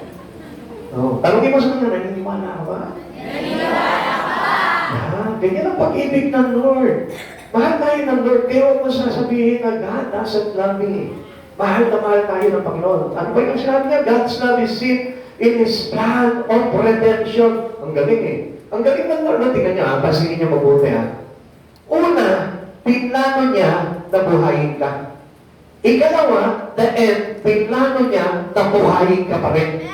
Oh, tanongin mo sa kanya, naniniwala ka ba? Naniniwala ka ba? Ganyan ang pag-ibig ng Lord. Mahal tayo ng Lord, pero huwag mo sasabihin na God doesn't love me. Mahal na mahal tayo ng Panginoon. Ano ba yung sinabi niya? God's love is seen in His plan of redemption. Ang galing eh. Ang galing ng Lord. Tingnan niya, pansinin niya mabuti ha. Una, pinlano niya na buhayin ka. Ikalawa, the end, pinlano niya na buhayin ka pa rin.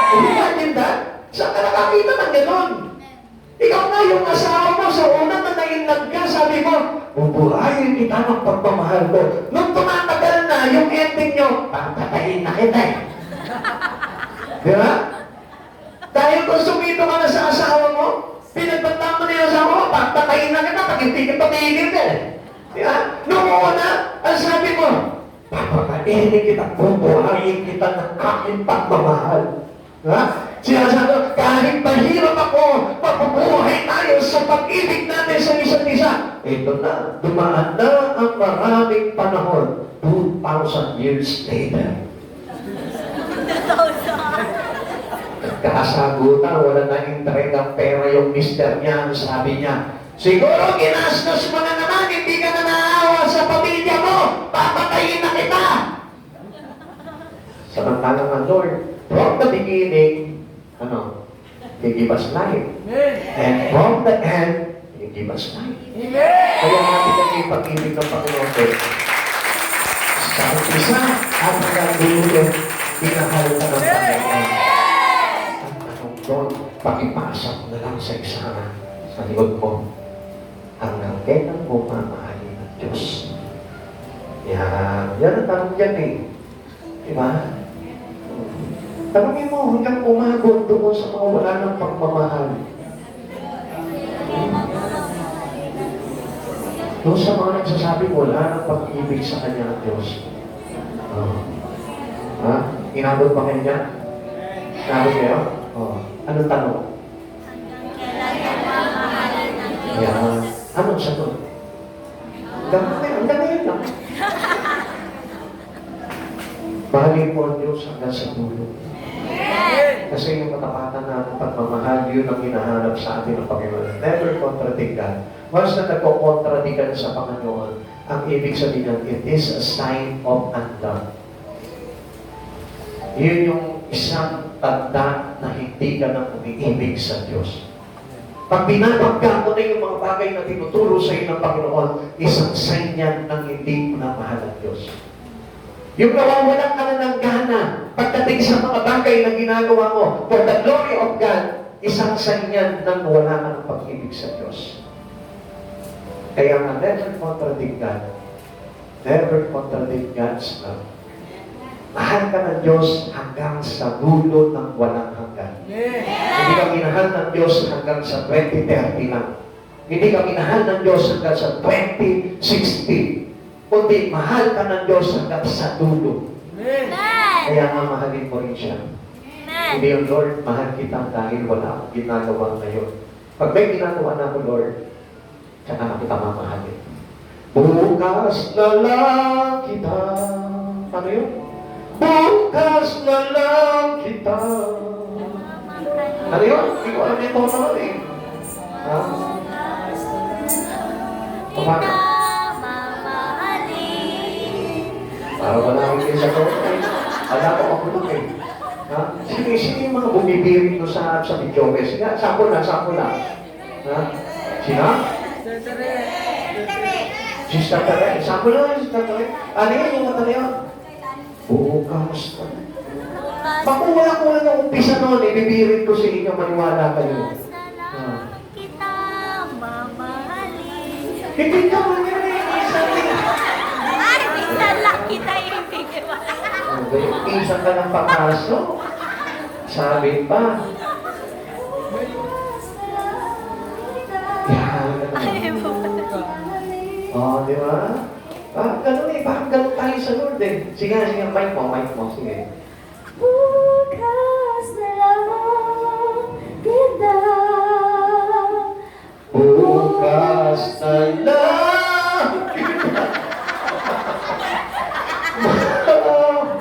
Imagine that? Saan ka nakakita ng gano'n? Ikaw na yung asawa mo sa una na nainlag ka, sabi mo, bubuhayin kita ng pagmamahal ko. Nung tumatagal na, yung ending nyo, papatayin na kita eh. Di ba? Dahil kung sumito ka na sa asawa mo, pinagpagtang mo na yung asawa mo, papatayin na kita pag hindi kita tigil ka eh. Di ba? Nung una, ang sabi mo, papatayin kita, bubuhayin kita ng aking pagmamahal. Ha? Sinasabi, kahit mahirap ako, mabubuhay tayo sa pag-ibig natin sa isa't isa. Ito na, dumaan na ang maraming panahon. 2,000 years later. Nagkasagutan, wala na entregang pera yung mister niya. Ang sabi niya, siguro ginastos mo na naman, hindi ka na naawa sa pamilya mo. Papatayin na kita. Samantalang ang Lord, from the beginning, He give us life. And from the end, He give us life. Kaya natin ang ipag-ibig ng Panginoon ko. Sa umpisa at hanggang dulo, pinahal ka ng Panginoon. Ang tanong doon, pakipasok na lang sa eksama sa likod mo. Hanggang kailan mo mamahalin ng Diyos. Yan ang tanong dyan eh. Diba? Tanongin mo hanggang umabot doon sa mga wala ng pagmamahal. Doon sa mga nagsasabi wala ng pag-ibig sa kanya ng Diyos. Ha? Inabot ba kayo dyan? Inabot kayo? Anong tanong? Yan. Anong sagot? Hanggang ngayon lang. Mahalin mo ang Diyos hanggang sa dulo. Kasi yung katapatan na pagmamahal, yun ang hinahanap sa atin ng Panginoon. Never contradict God. Once na nagko-contradict ka sa Panginoon, ang ibig sabihin, it is a sign of undone. Yun yung isang tanda na hindi ka na umiibig sa Diyos. Pag binabagka mo na yung mga bagay na tinuturo sa iyo ng Panginoon, isang sign yan ng hindi mo na mahal ang Diyos. Yung nawawalan ka na ng gana, pagdating sa mga bagay na ginagawa mo, for the glory of God, isang sign yan ng wala ka ng pag-ibig sa Diyos. Kaya nga, never contradict God. Never contradict God's love. Mahal ka ng Diyos hanggang sa dulo ng walang hanggan. Hindi ka minahal ng Diyos hanggang sa 2030 lang. Hindi ka minahal ng Diyos hanggang sa 2060. Kundi mahal ka ng Diyos hanggang sa dulo. Kaya nga mahalin mo rin siya. Hindi yung Lord, mahal kita dahil wala akong ginagawa ngayon. Pag may ginagawa na ako, Lord, tsaka na kita mamahalin. Bukas na lang kita. Ano yun? Bukas na lang kita. Ano yun? Hindi ko alam yung tono nun eh. Ha? Paano? Parang wala akong yung sa tono eh. Alam ko ako lang eh. Ha? Sino yung mga bumibiring ko sa video eh? Sige, sample na. Ha? Sino? Sister Tere. Sample na, Sister Tere. Ano yun yung mata na yun? Bukas na. Bakit wala ko lang yung umpisa noon, ibibirit ko sa inyo, maniwala kayo. Kita mamahalin. Hindi ka maniwala. Ay, minsan lang kita ibig. Isa ka ng pakaso. Sabi pa. Di ba? Bakit ganun eh? Bakit ganun tayo sa Lord eh? Sige, mic mo, sige. Bukas na lamang kita. Bukas na lang kita.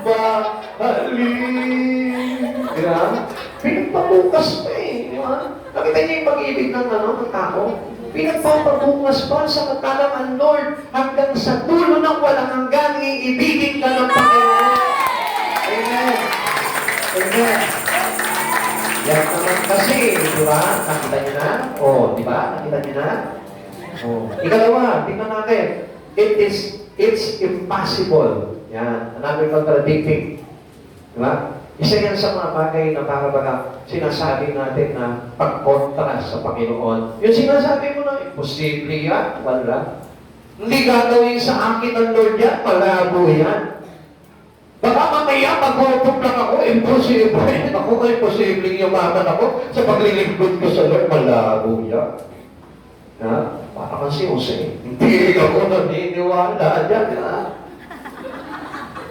Mamahalin. Di ba? Pinagpabukas pa eh. Di ba? Nakita niyo yung pag-ibig ng tao? Pinagpapabukas pa sa matalang ang Lord hanggang sa dulo ng walang hanggang iibigin ka ng Panginoon. Amen. Amen. Yan naman kasi, di ba? Nakita niyo na? Di ba? Nakita niyo na? Ikalawa, tingnan natin. It's impossible. Yan. Another contradicting. Di ba? Isa yan sa mga bagay na para baga sinasabi natin na pagkontra sa Panginoon. Yung sinasabi mo na, imposible yan, wala. Hindi gagawin sa akin ng Lord yan, malabo yan. Baka mamaya mag-hotok lang ako, imposible. Ako nga imposible yumaman ako sa paglilingkod ko sa Lord, malabo yan. Ha? Para kasi Jose, hindi ako naniniwala dyan.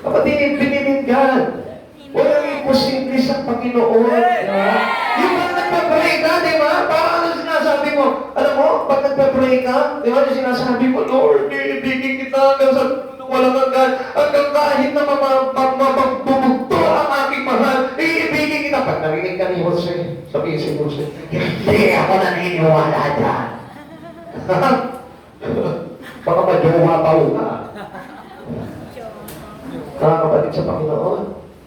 Kapatid, binilingan. Walang imposible sa Panginoon. Diba? Yung pag nagpa-pray ka, di ba? Parang ano sinasabi mo? Alam mo, pag nagpa-pray ka, Di ba yung sinasabi mo, Lord, iibigin kita hanggang sa walang hanggang kahit na magbubugto ang aking mahal, iibigin kita. Pag narinig ka ni Jose, sabihin si Jose, hindi ako naniniwala dyan. Baka majowa pa ka. Mga kapatid sa Panginoon,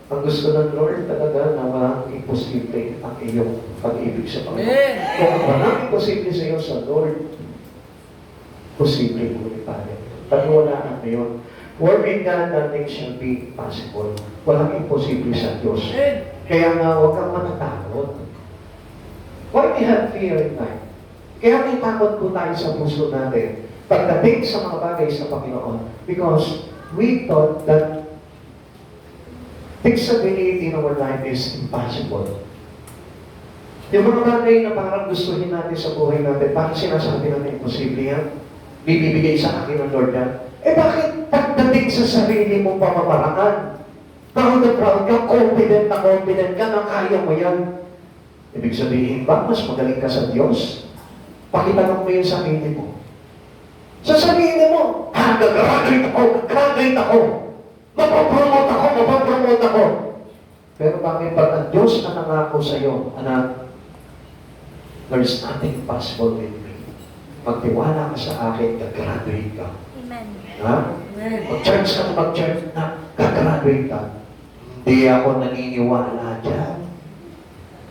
ang gusto ng Lord talaga na walang imposible ang iyong pag-ibig sa Panginoon. Kung walang imposible sa iyo sa Lord, posible mo tayo. Pagwalaan na yun. Where in God, nothing shall be possible. Walang imposible sa Diyos. Kaya nga, huwag kang matatakot. Why we have fear in life? Kaya may takot po tayo sa puso natin pagdating sa mga bagay sa Panginoon. Because we thought that fixability in our life is impossible. Yung mga bagay na parang gustuhin natin sa buhay natin, parang sinasabi natin, imposible yan. Bibibigay sa akin ng Lord yan. Eh bakit pagdating sa sarili mong pamamaraan, proud na proud ka, confident ka na kaya mo yan? Ibig sabihin ba, mas magaling ka sa Diyos? Pakitanong mo yung sarili mo. Sasabihin mo, gagraduate ako. Mapapromote ako. Pero bakit pag ang Diyos na nangako sa iyo, anak, there's nothing possible with me. Magtiwala ka sa akin, gagraduate ka. Amen. Ha? Mag-church ka na mag-church na, gagraduate ka. Hindi ako naniniwala dyan.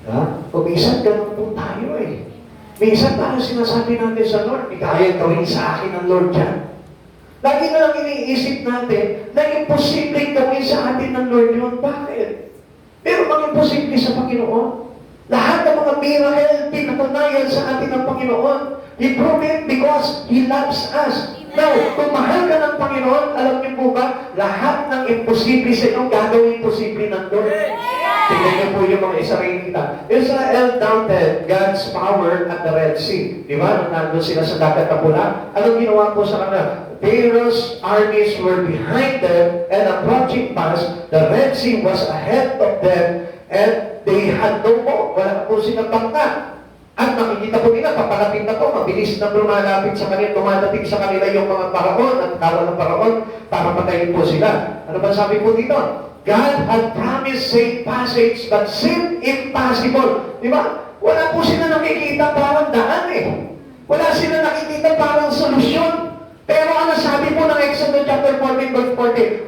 Ha? Kung minsan ganun po tayo eh. Minsan parang sinasabi natin sa Lord, may kaya gawin sa akin ng Lord dyan. Lagi na lang iniisip natin na imposible gawin sa atin ng Lord yun. Bakit? Pero mga imposible sa Panginoon. Lahat ng mga miracle, pinatunayan sa atin ng Panginoon. He proved it because He loves us. Now, kung mahal ka ng Panginoon, alam niyo po ba, lahat ng imposible sa inyo, gagawin imposible ng Lord. Tingnan niyo po yung mga Israelita. Israel doubted God's power at the Red Sea. Di ba? Nung nandun sila sa dagat na pula, anong ginawa po sa kanila? Pharaoh's armies were behind them and approaching past. The Red Sea was ahead of them and they had no more. Wala po silang bangka. At makikita po nila, papalapit na po, mabilis na lumalapit sa kanila, dumadating sa kanila yung mga paraon at kawal ng paraon para patayin po sila. Ano ba sabi po dito? God had promised safe passage but seemed impossible. Di ba? Wala po sila nakikita parang daan eh. Wala sila nakikita parang solusyon. Pero ano sabi po ng Exodus chapter 14 verse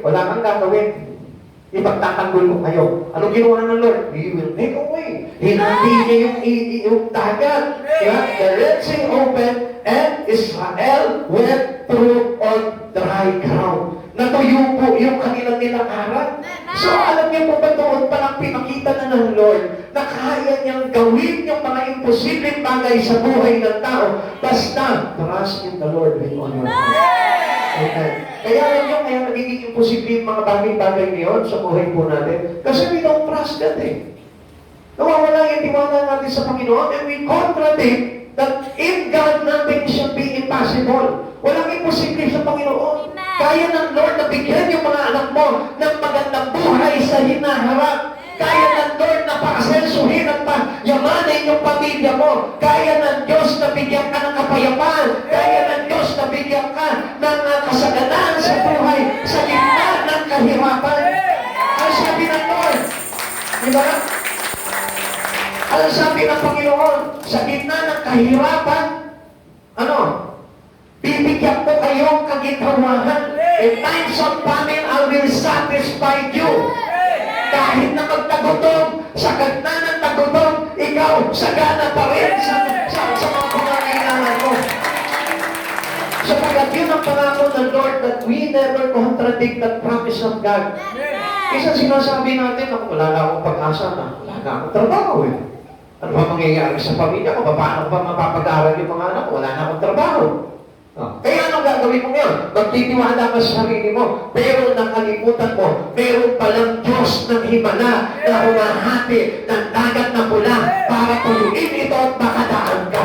40? Wala kang gagawin. Ipagtatanggol ko kayo. Anong ginawa ng Lord? He will make a way. Hinati niya yung dagat. Yeah? The Red Sea opened and Israel went through on dry ground. Natuyo po yung kanilang nilakaran. So alam niyo po ba doon palang pinakita na ng Lord na kaya niyang gawin yung mga imposibleng bagay sa buhay ng tao. Basta, trust in the Lord with all your heart. Amen. Kaya alam niyo, kaya nagiging imposible yung mga bagay-bagay ngayon sa buhay po natin. Kasi we don't trust God eh. Nawawala yung tiwala natin sa Panginoon and we contradict that in God nothing shall be impossible. Walang imposible sa Panginoon. Kaya ng Lord na bigyan yung mga anak mo ng magandang buhay sa hinaharap. Kaya ng Lord na paasensuhin at payamanin yung pamilya mo. Kaya ng Diyos na bigyan ka ng kapayapaan. Kaya ng Diyos na bigyan ka ng kasaganan sa buhay sa gitna ng kahirapan. Ang sabi ng Lord, di ba? Ang sabi ng Panginoon, sa gitna ng kahirapan, ano? Bibigyan ko kayong kaginhawahan. In times of famine, I will satisfy you. Kahit na magtagutom, sa gitna ng tagutom, ikaw, sagana pa rin sa mga pangangailangan mo. Sapagat yun ang pangako ng Lord that we never contradict the promise of God. Isa sinasabi natin, wala na akong pag-asa na, wala na akong trabaho eh. Ano ba mangyayari sa pamilya ko? Paano ba mapapag-aral yung mga anak ko? Wala na akong trabaho. Kaya anong gagawin mo ngayon? Magtitiwala ka sa sarili mo, pero nakalimutan mo, meron palang Diyos ng himala na humahati ng dagat na pula para tuyuin ito at makadaan ka.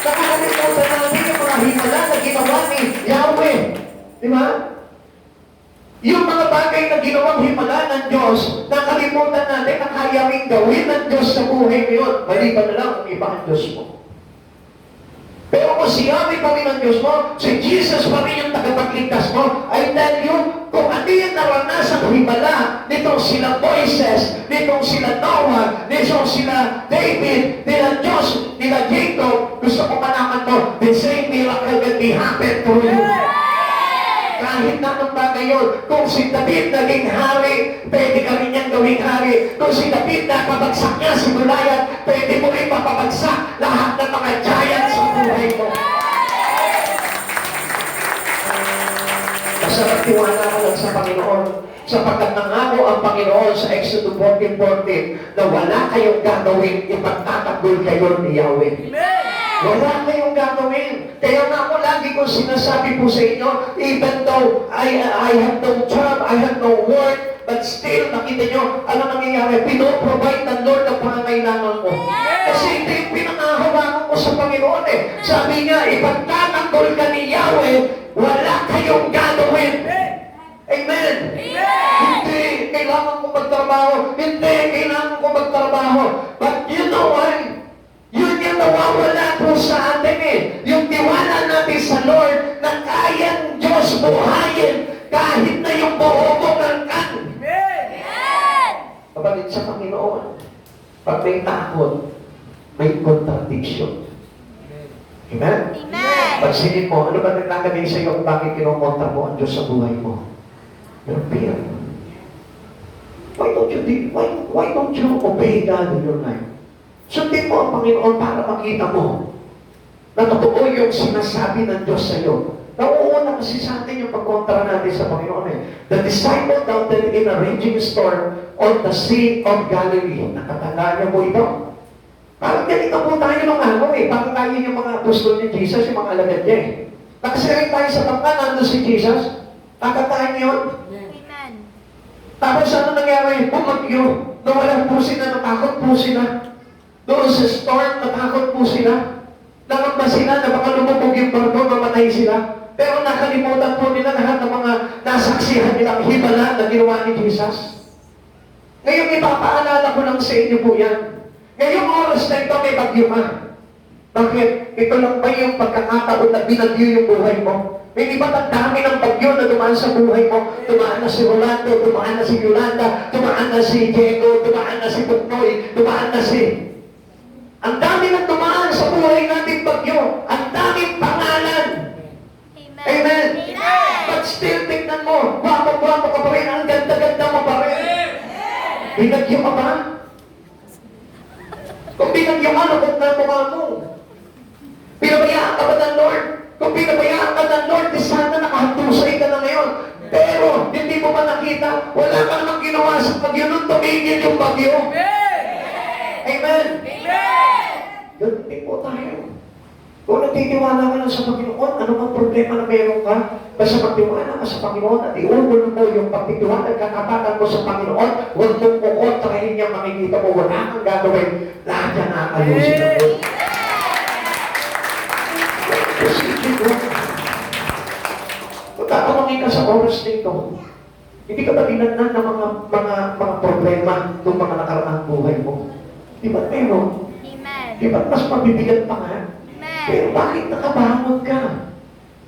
Nakalimutan natin yung mga himala na ginawa ni Yahweh. Di ba? Yung mga bagay na ginawang himala ng Diyos, nakalimutan natin na kaya rin gawin ng Diyos sa buhay ngayon. Maliban na lang kung iba ang Diyos mo. Pero kung si Yahweh pa rin ang Diyos mo, si Jesus pa rin yung tagapagligtas mo, I tell you, kung ano yung naranasan himala nitong sila Moises, nitong sila Noah, nitong sila David, nila Diyos, nila Jacob, gusto ko malaman mo, the same miracle will be happen to you. Kahit na anong bagay yun, kung si David naging hari, pwede ka rin niyang gawing hari. Kung si David napabagsak niya si Goliath, pwede mo rin mapabagsak lahat ng mga giants sa buhay mo. Masarap tiwala ka lang sa Panginoon. Sapagkat nangako ang Panginoon sa Exodus 14:14 na wala kayong gagawin, ipagtatanggol kayo ni Yahweh. Wala kayong gagawin. Kaya nga ako lagi kong sinasabi po sa inyo, even though I have no job, I have no work, but still, nakita nyo, ano nangyayari? Pinoprovide ng Lord ang pangangailangan mo. Kasi ito yung pinangahawakan ko sa Panginoon eh. Sabi niya, ipagtatanggol ka ni Yahweh, wala kayong gagawin. Amen. Hindi kailangan ko magtrabaho. Hindi kailangan ko magtrabaho. But you know why? Yun yung nawawala po sa atin eh. Yung tiwala natin sa Lord na kayang Diyos buhayin kahit na yung buho mo nangkan. Kapatid sa Panginoon, pag may takot, may contradiction. Amen? Amen. Pansinin mo, ano ba naglalagay sa iyo kung bakit kinukontra mo ang Diyos sa buhay mo? Your fear. Why don't you obey God in your life? Sundin mo ang Panginoon para makita mo na totoo yung sinasabi ng Diyos sa iyo. Nauuna kasi sa atin yung pagkontra natin sa Panginoon eh. The disciple doubted in a raging storm on the Sea of Galilee. Nakatanda niyo po ito? Parang ganito po tayo nung araw eh. Parang tayo yung mga apostol ni Jesus, yung mga alagad niya eh. Nakasirin tayo sa bangka, nandun si Jesus. Kakatahan niyo yun. Amen. Tapos ano nangyari? Bumagyo. Nawalan po sila, natakot po sila. Doon sa storm, natakot po sila. Nangamba sila na baka lumubog yung barko, mamatay sila. Pero nakalimutan po nila lahat ng mga nasaksihan nilang himala na ginawa ni Jesus. Ngayon, ipapaalala ko lang sa inyo po yan. Ngayong oras na ito, may bagyo ka. Bakit? Ito lang ba yung pagkakataon na binagyo yung buhay mo? May iba't ang dami ng bagyo na dumaan sa buhay mo. Dumaan na si Rolando, dumaan na si Yolanda, dumaan na si Diego, dumaan na si Buknoy, dumaan na si... Ang dami ng dumaan sa buhay natin bagyo. Ang daming pangalan. Amen. Amen. Amen. But still, tignan mo, gwapo-gwapo ka pa rin, ang ganda-ganda mo pa rin. Binagyo ka ba? Kung binagyo ka, lubog na ang mukha mo. Pinabayaan ka ba ng Lord? Kung pinabayaan ka ng Lord, di sana nakahandusay ka na ngayon. Pero, hindi mo ba nakita, wala ka namang ginawa sa bagyo nung tumigil yung bagyo. Amen. Ganun din po tayo. Kung nagtitiwala ka lang sa Panginoon, ano ang problema na meron ka? Basta magtiwala ka sa Panginoon at iulol mo yung pagtitiwala at katapatan mo sa Panginoon, huwag mong kukontrahin niyang makikita mo, wala kang gagawin. Lahat yan nakakalusin ng Lord. Position mo. Kung tatanungin ka sa oras nito, hindi ka ba dinagnan ng mga problema ng mga nakaraang buhay mo? Di ba meron? Amen. Di ba mas mabibigat pa nga? Amen. Pero bakit nakabangon ka?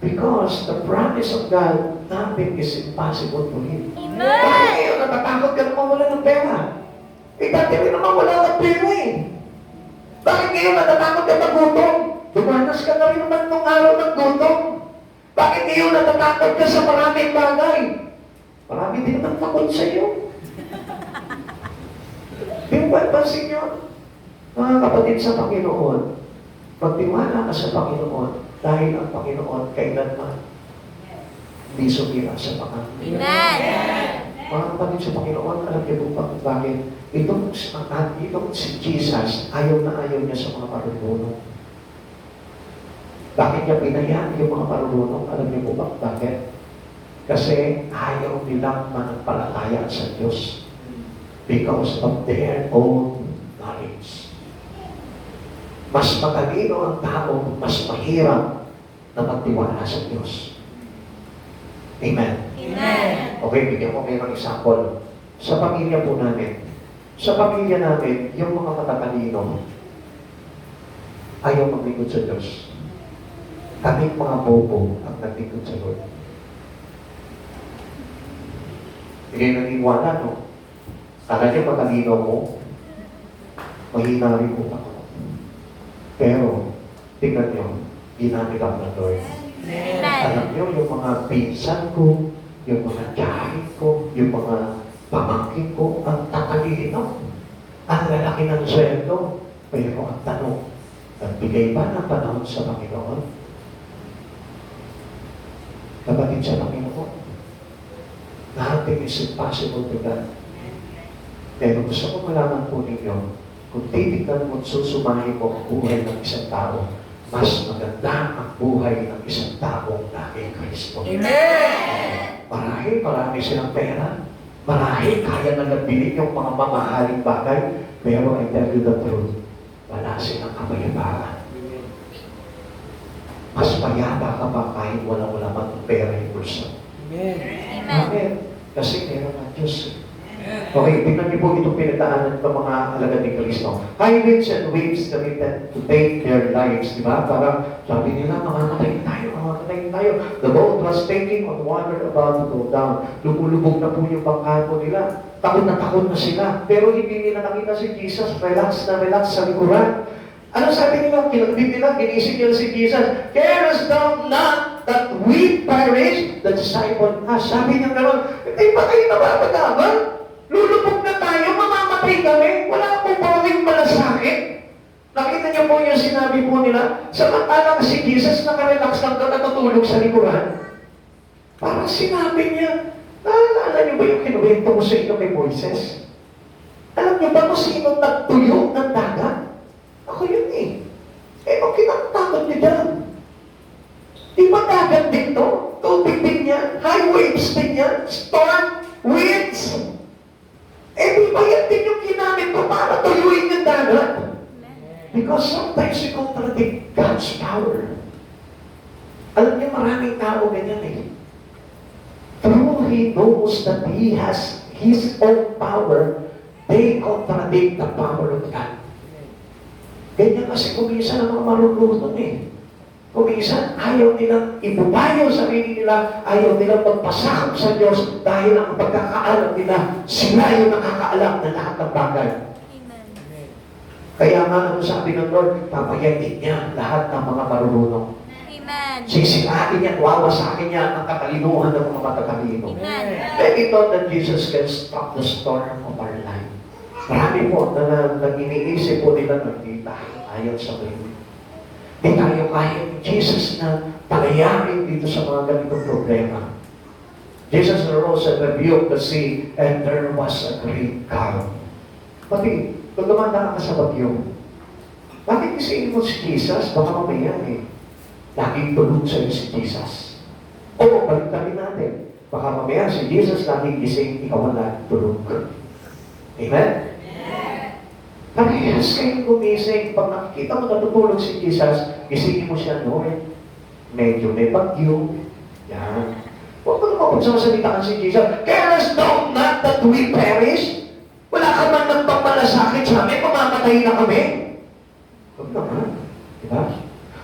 Because the promise of God, nothing is impossible for Him. Amen. Bakit ngayon natatakot ka na mawala ng pera? Eh, dati rin naman wala ng pera eh. Bakit ngayon natatakot ka na gutom? Dumanas ka na rin naman nung araw ng gutom. Bakit ngayon natatakot ka sa maraming bagay? Marami din naman takot sa iyo. Di ba pansin nyo? Mga kapatid sa Panginoon, magtiwala ka sa Panginoon dahil ang Panginoon kailanman hindi sumira sa mga. Amen. Mga kapatid sa Panginoon, alam niyo po bakit? Itong si Jesus, ayaw na ayaw niya sa mga marunong. Bakit niya pinayaan yung mga marunong? Alam niyo po bakit? Kasi ayaw nilang manampalataya sa Diyos because of their own knowledge. Mas matalino ang tao, mas mahirap na magtiwala sa Diyos. Amen. Amen. Okay, bigyan ko kayo ng example. Sa pamilya po namin, sa pamilya namin, yung mga matatalino, ayaw maglingkod sa Diyos. Kaming mga bobo ang naglikod sa Lord. Hindi kayo naniniwala, no? Kala niyo matalino mo, mahina rin po ako. Pero, tingnan niyo, ginamit ako ng Lord. Alam niyo, yung mga pinsan ko, yung mga tiyahin ko, yung mga pamangkin ko, ang tatalino. Ang lalaki ng sweldo. Pero ang tanong, nagbigay ba ng panahon sa Panginoon? Kapatid sa Panginoon, nothing is impossible to God. Pero gusto ko malaman po ninyo, kung titignan mo at susumahin mo ang buhay ng isang tao, mas maganda ang buhay ng isang taong naging Kristo. Marami silang pera. Marahil kaya na nagbili yung mga mamahaling bagay. Pero I tell you the truth, wala silang kapayapaan. Mas mayaba ka pa kahit wala man ang pera yung bulsa. Amen. Kasi meron ang Diyos. Okay, tingnan niyo po itong pinagdaanan ng mga alagad ni Kristo. High winds and waves committed to take their lives, di ba? Parang sabi nila, mamamatay tayo. The boat was taking on water about to go down. Lumulubog na po yung bangkado nila. Takot na sila. Pero hindi nila nakita si Jesus. Relax sa likuran. Ano sabi nila? Kinagbib nila, ginising nila si Jesus. Carest thou not that we perish? The disciple, sabi niya gano'n, ba kayo nababagaman? Lulubog na tayo, mamamatay kami. Wala po pa kaming malasakit. Nakita niyo po yung sinabi po nila, samantalang si Jesus nakarelax lang doon natutulog sa likuran. Parang sinabi niya, naalala niyo ba yung kinuwento ko sa inyo kay Moises? Alam niyo ba kung sino nagtuyo ng dagat? Ako yun eh. Ang kinatakot niyo dyan. Di ba dagat din to? Tubig din yan, high waves din yan, storm, winds. Di ba yan din yung ginamit ko para tuyuin yung dagat? Because sometimes we contradict God's power. Alam niyo, maraming tao ganyan eh. Through He knows that He has His own power, they contradict the power of God. Ganyan kasi kuminsan ang mga marunong eh. Kuminsan, ayaw nilang ibubayo sa sarili nila, ayaw nilang magpasakop sa Diyos dahil ang pagkakaalam nila, sila yung nakakaalam na lahat ng bagay. Kaya nga, ano sabi ng Lord, papayatin niya lahat ng mga marunong. Amen. Sisirain niya, wawasakin niya ang katalinuhan ng mga matatalino. Let it thought that Jesus can stop the storm of our life. Marami po na iniisip po nila nagkita ayon sa Biblia. Di tayo kaya ni Jesus na palayarin dito sa mga ganitong problema. Jesus arose and rebuked the sea, and there was a great calm. Pati, kung dumanda ka sa bagyo, bakit isiin mo si Jesus? Baka mamaya eh. Laging tulog sa'yo si Jesus. O, baliktawin natin. Baka mamaya si Jesus laging gising, ikaw ang laging tulog. Amen? Parehas kayong gumising. Pag nakikita mo natutulog si Jesus, gisingin mo siya, Lord. Medyo may bagyo. Yan. Huwag mo naman pagsasalita ka si Jesus. Carest thou not that we perish? Wala ka man ng pagmalasakit sa amin, mamamatay na kami. Huwag naman. Diba?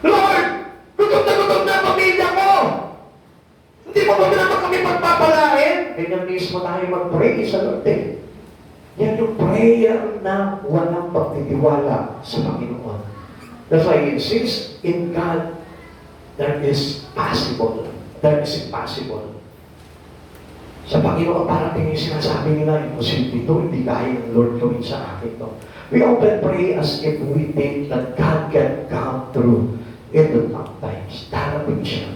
Lord! Gutom na ang pamilya ko! Hindi mo ba naman kami pagpapalain? Ganyan mismo tayo mag-pray sa Lord eh. Yan yung prayer na walang pagtitiwala sa Panginoon. That's why he insists in God, there is possible. There is impossible. Sa Panginoon, parating yung sinasabi nila, imposible ito, hindi kaya ng Lord gawin sa akin ito. We often pray as if we think that God can come through in the tough times. Darating siya.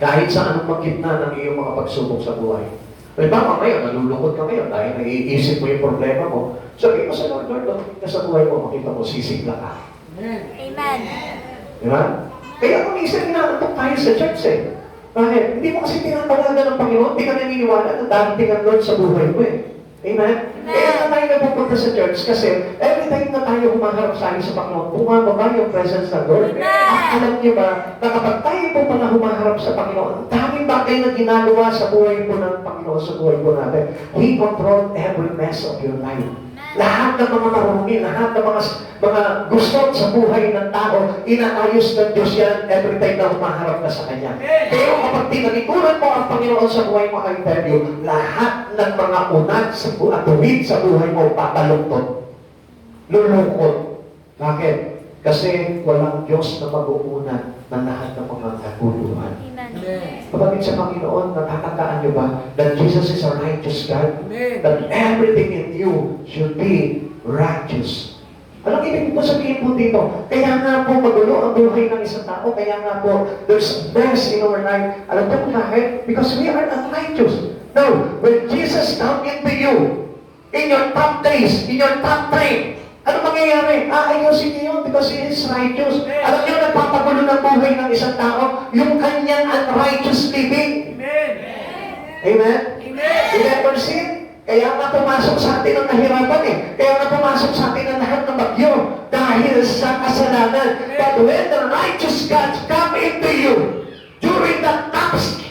Kahit sa anong magkitna ng iyong mga pagsubok sa buhay. May baka ngayon, nalulungkot ka ngayon dahil naiisip mo yung problema mo. Sabi mo sa Lord, dapat ka sa buhay mo, makita mo, sisigla ka. Amen. Diba? Kaya kung isa inaantok tayo sa church eh. Bakit? Hindi mo kasi tinatawagan ng Panginoon, hindi ka naniniwala na darating ang Lord sa buhay mo eh. Amen? Kaya na tayo napupunta sa church kasi every time na tayo humaharap sa Panginoon, bumababa yung presence ng Lord. At alam niyo ba, na kapag tayo po pala humaharap sa Panginoon, daming bagay na ginagawa sa buhay po ng Panginoon, sa buhay po natin. He controlled every mess of your life. Lahat ng mga marumi, lahat ng mga gusto sa buhay ng tao, inaayos ng Diyos yan every time na humaharap ka sa Kanya. Pero kapag tinalikuran mo ang Panginoon sa buhay mo, I tell you, lahat ng mga unat at tuwid sa buhay mo, patalungtod. Lulungkot. Bakit? Kasi walang Diyos na mag-uunat ng lahat ng mga kaguluhan. Kapatid sa Panginoon, natatandaan niyo ba that Jesus is a righteous God? That everything in you should be righteous. Anong ibig po sabihin po dito? Kaya nga po magulo ang buhay ng isang tao. Kaya nga po, there's mess in our life. Alam po kung bakit? Because we are unrighteous. Now, when Jesus come into you, in your top days, in your top time, ano mangyayari? Aayusin niyo yun because He is righteous. Alam niyo, nagpapagulo ng buhay ng isang tao, yung kanyang unrighteous living. Amen. Amen? Amen. You never see? Kaya nga pumasok sa atin ang kahirapan eh. Kaya nga pumasok sa atin ang lahat ng bagyo dahil sa kasalanan. But when the righteous God come into you, during the tough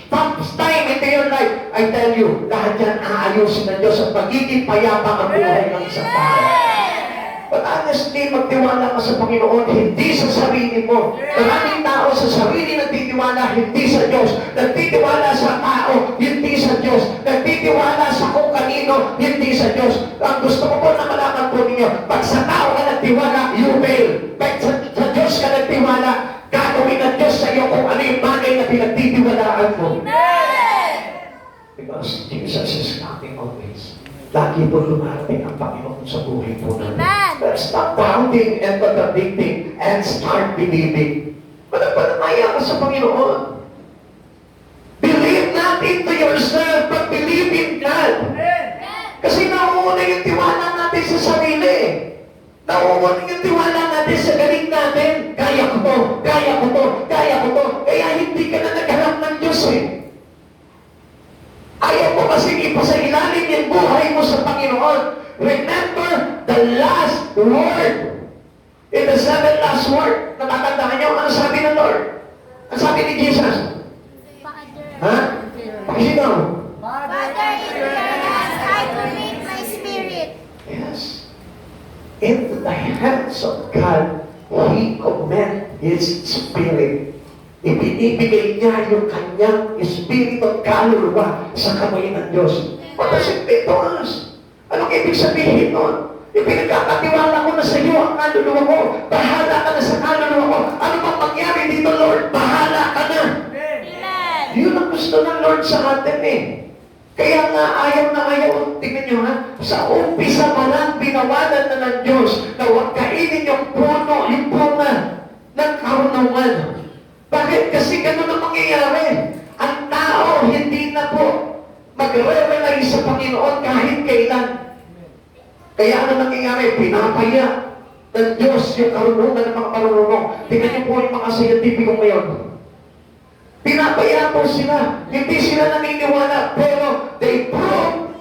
time into your life, I tell you, lahat yan aayusin ng Diyos at magiging payapa ang buhay ng isang tao. But honestly, magtiwala ka sa Panginoon, hindi sa sarili mo. Maraming tao sa sarili nagtitiwala, hindi sa Diyos. Nagtitiwala sa tao, hindi sa Diyos. Nagtitiwala sa kung kanino, hindi sa Diyos. Ang gusto ko po na malaman po ninyo, pag sa tao ka nagtiwala, you fail. Pag sa Diyos ka nagtiwala, gagawin ng Diyos sa iyo kung ano yung bagay na pinagtitiwalaan mo. Because Jesus is coming always. Lagi po lumarating ang Panginoon sa buhay po natin. Let's stop doubting and contradicting and start believing. Managpanamaya ka sa Panginoon. Believe not into yourself, but believe in God. Kasi nauuna yung tiwala natin sa sarili. Nauuna yung tiwala natin sa galing natin. Kaya ko to, kaya ko to, kaya ko to. Kaya hindi ka na naghanap ng Diyos eh. Ayaw mo kasing ipasailalim yung buhay mo sa Panginoon. Remember the last word. In the 7 last word. Natatandaan niyo, ano sabi ng Lord? Ano sabi ni Jesus? Ha? Pakisigaw. Father, in your hands I commit my spirit. Yes. Into the hands of God, He commend His Spirit. Ibinibigay niya yung kanyang espiritu at kaluluwa sa kamay ng Diyos. What does it mean to us? Anong ibig sabihin nun? Ipinagkakatiwala ko na sa iyo ang kaluluwa ko. Bahala ka na sa kaluluwa ko. Ano bang mangyari dito, Lord? Bahala ka na. Amen. Yun ang gusto ng Lord sa atin eh. Kaya nga ayaw na ayaw, tingnan nyo ha, sa umpisa pa lang binawalan na ng Diyos na huwag kainin yung puno, yung bunga ng karunungan. Bakit? Kasi ganun ang mangyayari. Ang tao hindi na po magre-rely sa Panginoon kahit kailan. Kaya ano nangyayari? Pinapaya ng Diyos yung karunungan ng mga marunong. Tingnan niyo po yung mga scientifico ngayon. Pinapaya po sila. Hindi sila naniniwala. Pero they prove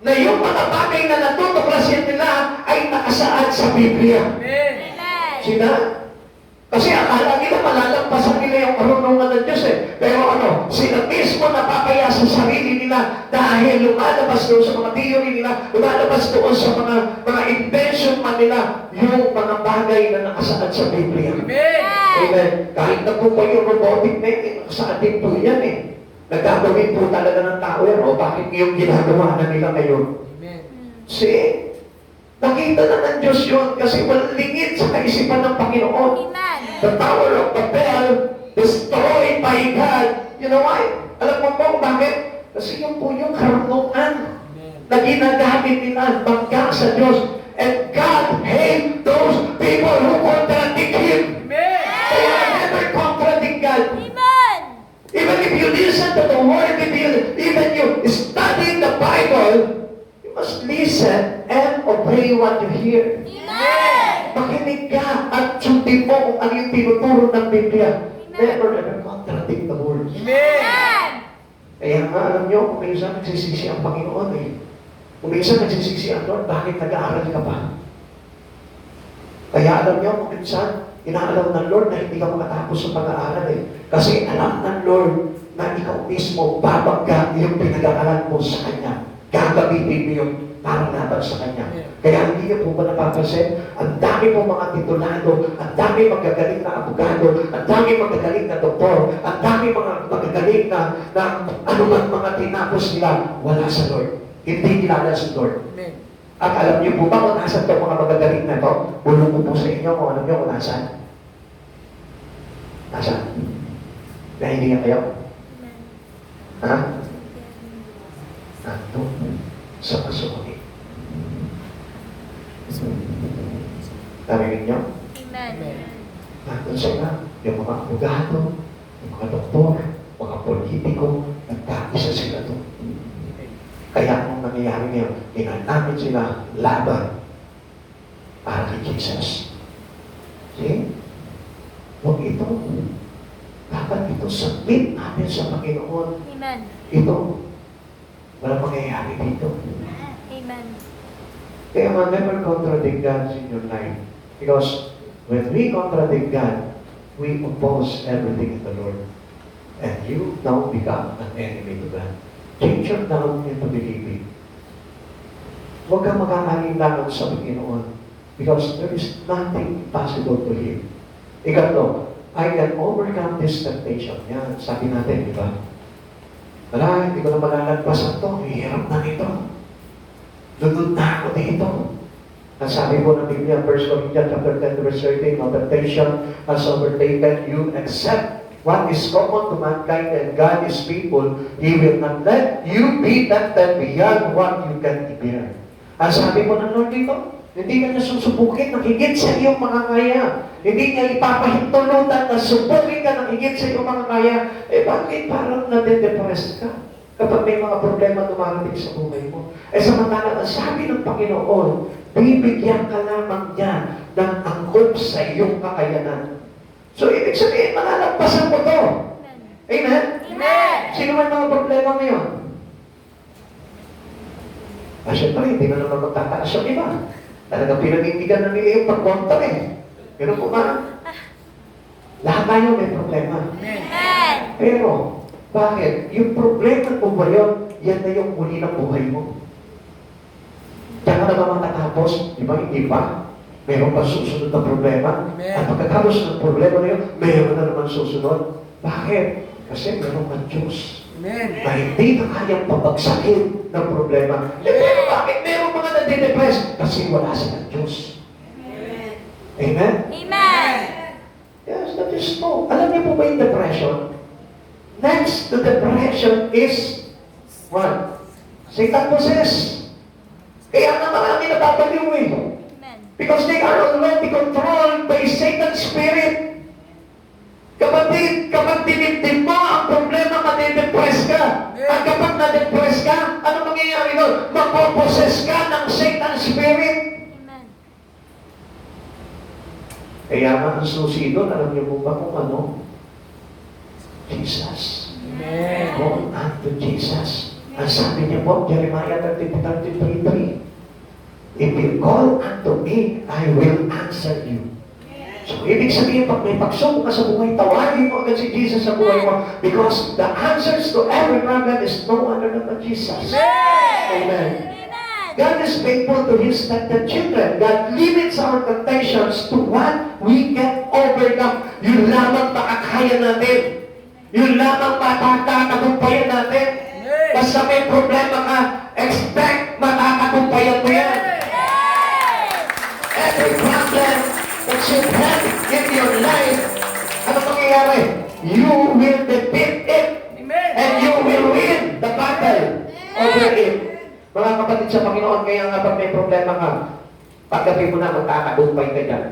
na yung mga bagay na natutuklasin nila ay nakasaad sa Biblia. Amen. Sila? Kasi akala nila malalampasan nila yung karunungan ng Diyos eh. Pero ano, sila mismo napapaya sa sarili nila dahil lumalabas doon sa mga theory nila, lumalabas doon sa mga invention man nila, yung mga bagay na nakasaad sa Biblia. Amen. Kahit na po yung robotic na yun, nakasaad din po yan eh. Nagagawin po talaga ng tao yan. O bakit yung ginagawa na nila ngayon? See? Nakita na ng Diyos yun kasi walang lingid sa kaisipan ng Panginoon. Amen. The Tower of Babel, destroyed by God. You know why? Alam mo po kung bakit? Kasi yung po yung karunungan na ginagamit nila bangga sa Diyos. And God hate those people who contradict Him. Kaya never contradict God. Amen. Even if you listen to the Word, even you study the Bible, you must listen and obey what you hear. Amen. Makinig ka at sundin mo kung ano yung tinuturo ng Biblia. Never ever contradict the Word. Amen. Kaya nga alam nyo, kung minsan nagsisisi ang Panginoon eh. Kung minsan nagsisisi ang Lord, bakit nag-aaral ka pa? Kaya alam nyo, kung minsan, inaalaw ng Lord na hindi ka makatapos sa pag-aaral eh. Kasi alam ng Lord na ikaw mismo babagga yung pinag-aaralan mo sa Kanya. Gagawin gagamitin mo yung para laban sa kanya. Kaya hindi niyo po ba napapansin? Ang dami po mga titulado, ang dami magagaling na abogado, ang dami magagaling na doktor, ang dami mga magagaling na ano man mga tinapos nila, wala sa Lord. Hindi kilala sa Lord. At alam niyo po ba kung nasan itong mga magagaling na ito? Bulong ko po sa inyo kung alam niyo kung nasan. Nasan? Nahihinga kayo? Ha? Nandun sa kasukuli. Narinig niyo? Amen. Nandun sila, yung mga abogado, yung mga doktor, mga politiko, nagkakisa sila doon. Kaya kung nangyayari ngayon, ginanamit sila laban para kay Jesus. See? Huwag ito. Dapat ito submit natin sa Panginoon. Amen. Ito, walang mangyayari dito. Amen. Kaya man, never contradict God in your life. Because when we contradict God, we oppose everything in the Lord. And you now become an enemy to God. Change your doubt into believing. Huwag kang makakalinlangan sa Panginoon. Because there is nothing impossible to Him. Ikatlo, I can overcome this temptation. Yan, sabi natin, di ba? Wala, hindi ko na malalagpasan to. Hirap na nito. Lulod na ako dito. Ang sabi po ng Biblia, 1 Corinthians chapter 10, verse 13, no temptation has overtaken you except what is common to mankind and God is people. He will not let you be tempted beyond what you can bear. Ang sabi po ng Lord dito, hindi ka niya susubukin ng higit sa iyong mga kaya. Hindi niya ipapahintulutan na subukin ka ng higit sa iyong mga kaya. Eh bakit parang nade-depressed ka? Kapag may mga problema dumarating sa buhay mo. Eh samantala, ang sabi ng Panginoon, bibigyan ka lamang niya ng angkop sa iyong kakayanan. So, ibig sabihin, malalagpasan mo to. Amen? Amen. Sino man mga problema ngayon? Siyempre, hindi na naman magtataas yung iba. Talagang pinanindigan na nila yung pag-contra eh. Pero po ba? Lahat tayo may problema. Amen. Pero, bakit? Yung problema po ba yun, yan na yung muli ng buhay mo. Kaya ka naman matatapos, di ba? Hindi pa. Meron pa susunod na problema. At pagkatapos ng problema na yun, meron na naman susunod. Bakit? Kasi meron kang Diyos. Amen. Na hindi na kayang pabagsakin ng problema. Eh, pero bakit meron mga nade-depress? Kasi wala silang Diyos. Amen? Amen. Yes, that is true. Alam niyo po ba yung depression? Next to depression is what? Satan possess. Kaya nga marami napapaliw eh. Amen. Because they are already controlled by Satan's spirit. Kapag dinibdib mo ang problema, madidepress ka. At kapag na-depress ka, ano mangyayari doon? Mapoposes ka ng Satan's spirit. Amen. Kaya nga ang susi doon, alam niyo po ba kung ano? Jesus. Amen. Go unto Jesus. Ang sabi niya po, Jeremiah 33:3, if you call unto me, I will answer you. So, ibig sabihin, pag may pagsubok ka sa buhay, tawagin mo agad si Jesus sa buhay mo because the answers to every problem is no other than Jesus. Amen. Amen. God is faithful to His tempted children. God limits our temptations to what we can overcome. Yun lamang makakaya natin. Yun lamang matatatagumpayan natin. Basta may problema ka, expect matatagumpayan mo yan. Every problem that you have in your life, ano mangyayari? You will defeat it. And you will win the battle over it. Mga kapatid sa Panginoon, kaya nga pag may problema ka, pagdating mo na magkakagumpay ka dyan.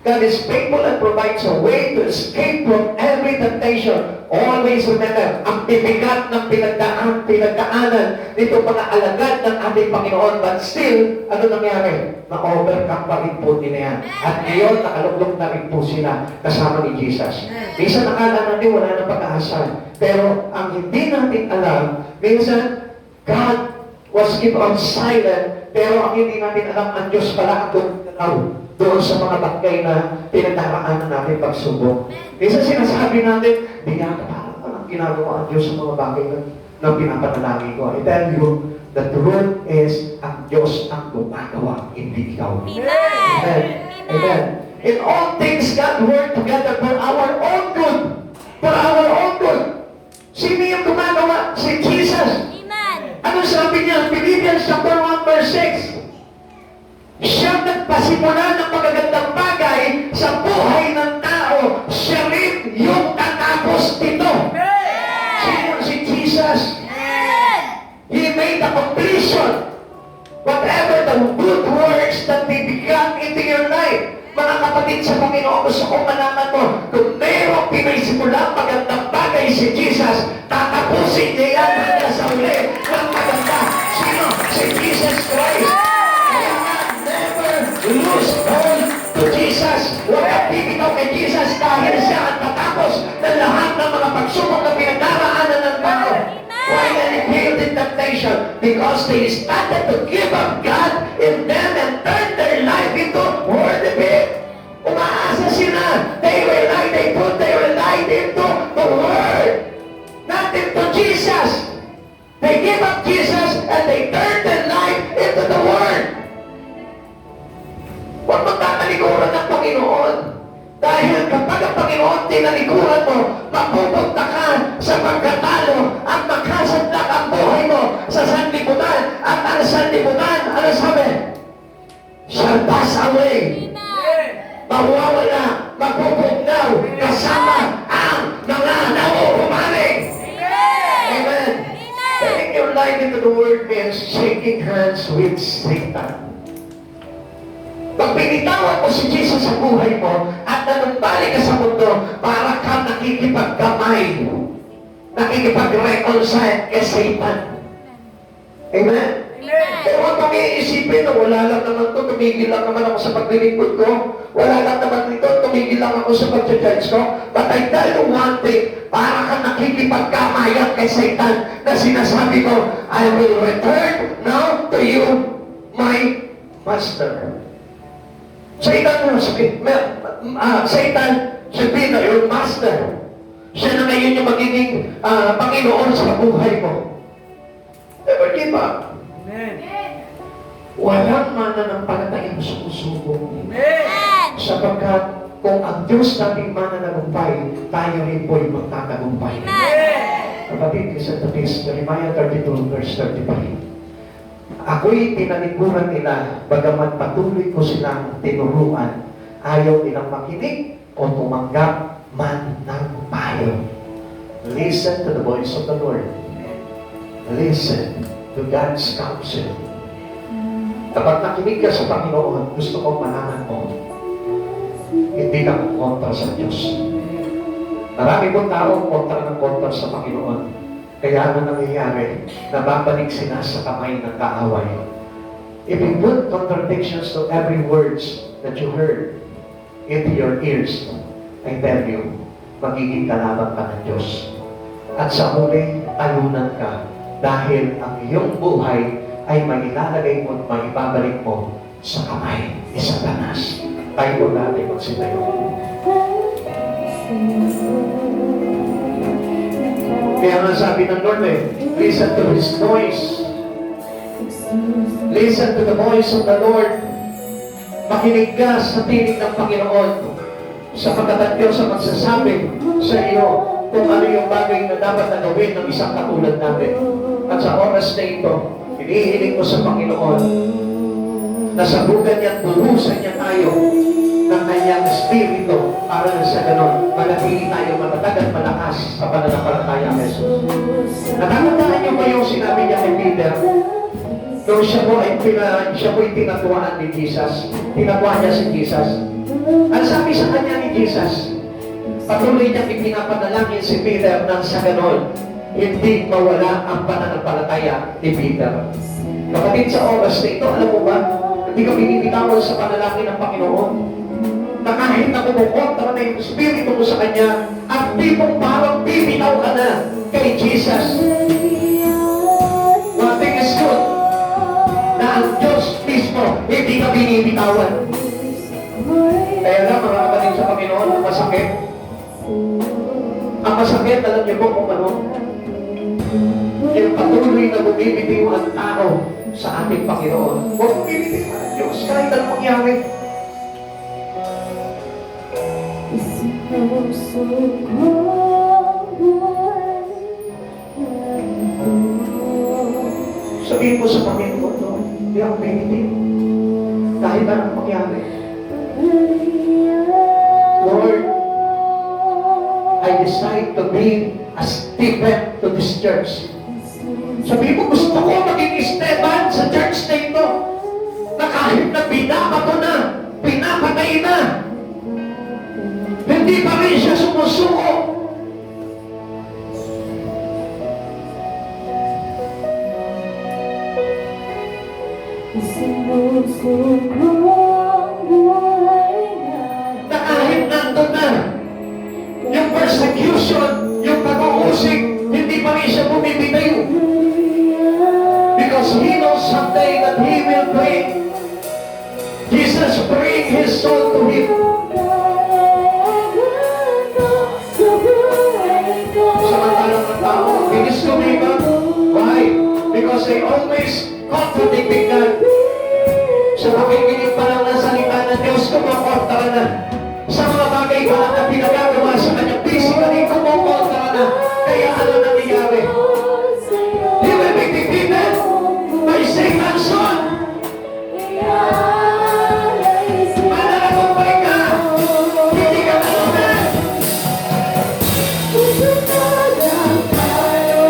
God is faithful and provides a way to escape from every temptation. Always remember, ang bibigat ng pinagdaanan nito mga alagad ng ating Panginoon. But still, ano nangyari? Na-overcome pa rin po nila yan. At ngayon, nakaluglok na rin po sila kasama ni Jesus. Minsan nakala natin wala na pag-asa. Pero ang hindi natin alam, minsan, God was keep on silent, pero ang hindi natin alam, ang Diyos pala ang doon sa mga bagay na pinagdaraanan natin pagsubok. Minsan sinasabi natin, di nga parang ginagawa ang Diyos sa mga bagay na pinapanalangin ko. I tell you, The truth is, ang Diyos ang gumagawa, hindi ikaw. Amen. Amen. In all things, God work together for our own good. For our own good. Sino yung gumagawa? Si Jesus. Amen. Ano sabi niya? Philippians chapter 1 verse 6. Siya nagpasimula ng magagandang bagay sa buhay ng tao. Siya rin yung tatapos nito. Sino si Jesus? He made the completion. Whatever the good works that they began into your life. Mga kapatid sa Panginoon, gusto kong malaman mo, kung mayroong pinagsimula magandang bagay si Jesus, tatapusin niya yan hanggang sa uli ng maganda. Sino? Si Jesus Christ. Kaya nga, never lose hold to Jesus. Huwag kang bibitaw kay Jesus dahil siya ang tatapos ng lahat ng mga pagsubok na pinagdaraanan ng tao. Why they failed in temptation? Because they started to give up God in them and turn their life into worship. Umaasa sila. They put their life into the Word, not into Jesus. They give up Jesus and they turn their life into the Word. Huwag mong tatalikuran ng Panginoon. Dahil kapag ang Panginoon tinalikuran mo, mapupunta ka sa pagkatalo at makasadlak ang buhay mo sa sanlibutan. At ang sanlibutan, ano sabi? Shall pass away. Mawawala, mapupugnaw, kasama ang mga nauumaling. Amen. Taking your life into the Word means shaking hands with Satan. Pag binitawan mo si Jesus sa buhay mo at nanumbalik ka sa mundo, para kang nakikipagkamay, nakikipag-reconcile kay Satan. Amen? Pero huwag mong iisipin na wala lang naman ito, tumigil lang naman ako sa paglilingkod ko, wala lang naman ito, tumigil lang ako sa pag-judge ko. But I tell you one thing, para kang nakikipagkamayan kay Satan na sinasabi ko, I will return now to you, my Master. Satan, Satan should be your master. Siya na ngayon yung magiging Panginoon sa buhay mo. Never give up. Amen. Walang mananampalatayang sumusubok. Amen. Sapagkat kung ang Diyos nating mananagumpay, tayo rin po'y magtatagumpay. Kapatid, listen to this, Jeremiah 32 verse 35. Ako'y tinalikuran nila, bagaman patuloy ko silang tinuruan, ayaw nilang makinig o tumanggap man ng payo. Listen to the voice of the Lord. Listen to God's counsel. Kapag nakinig ka sa Panginoon, gusto kong malaman mo, hindi ka kontra sa Diyos. Marami pong tao kontra sa Panginoon. Kaya ano nangyayari? Nababalik sila sa kamay ng kaaway. If you put contradictions to every words that you heard into your ears, I tell you, magiging kalaban ka ng Diyos. At sa huli, talunan ka dahil ang iyong buhay ay mailalagay mo at maibabalik mo sa kamay ni Satanas. Tayo po natin magsitayo. Kaya nga sabi ng Lord listen to His voice. Listen to the voice of the Lord. Makinig ka sa tinig ng Panginoon. Sapagkat ang Diyos ang magsasabi sa iyo kung ano yung bagay na dapat na gawin ng isang katulad natin. At sa oras na ito, hinihiling ko sa Panginoon na sabugan niya at buhusan niya tayo ng kanyang Espiritu para na sa ganon, manatili tayo matatag at malakas sa pananampalataya ng Jesus. Natatandaan niyo ba yung sinabi niya kay Peter? Nung siya po ay tinatuan ni Jesus, tinatuan niya si Jesus. Ang sabi sa kanya ni Jesus, patuloy niyang ipinapanalangin si Peter nang sa ganon, hindi mawala ang pananampalataya ni Peter. Kapatid, sa oras na ito, alam mo ba, hindi ka binibitawan sa panalangin ng Panginoon. Na kahit na kumukontra na yung Espiritu mo sa Kanya, at di mong parang bibitaw ka na kay Jesus. One thing is good, na ang Diyos mismo, hindi ka binibitawan. Kaya lang, mga kapatid sa Panginoon, ang masakit. Ang masakit, alam niyo po kung ano? yung patuloy na bumibitiw ang tao sa ating Panginoon. Huwag bumibitiw ang Diyos kahit anong mangyari. Sabihin mo sa Panginoon, Lord, hindi ako bumibitiw. Kahit anong mangyari. Lord, I decide to be a Stephen to this church. Sabihin mo, gusto ko maging Esteban sa church na ito. Na kahit na binabato na, pinapatay na, hindi pa rin siya sumusuko. Na kahit nandun na, yung persecution, yung pag-uusig, hindi pa rin siya bumibitayo. Because he knows someday that he will bring Jesus bring his soul to him. Samantalang ng tao, diniscover. Why? Because they always contradicting God. Sa pakikinig pa lang ng salita ng Diyos, kumukontra na. Sa mga bagay pa lang na pinagagawa sa kanya, physically kumukontra na. Kaya ano nangyayari? He will be defeated by Satan's son. Mananagumpay ka. Hindi ka malunan.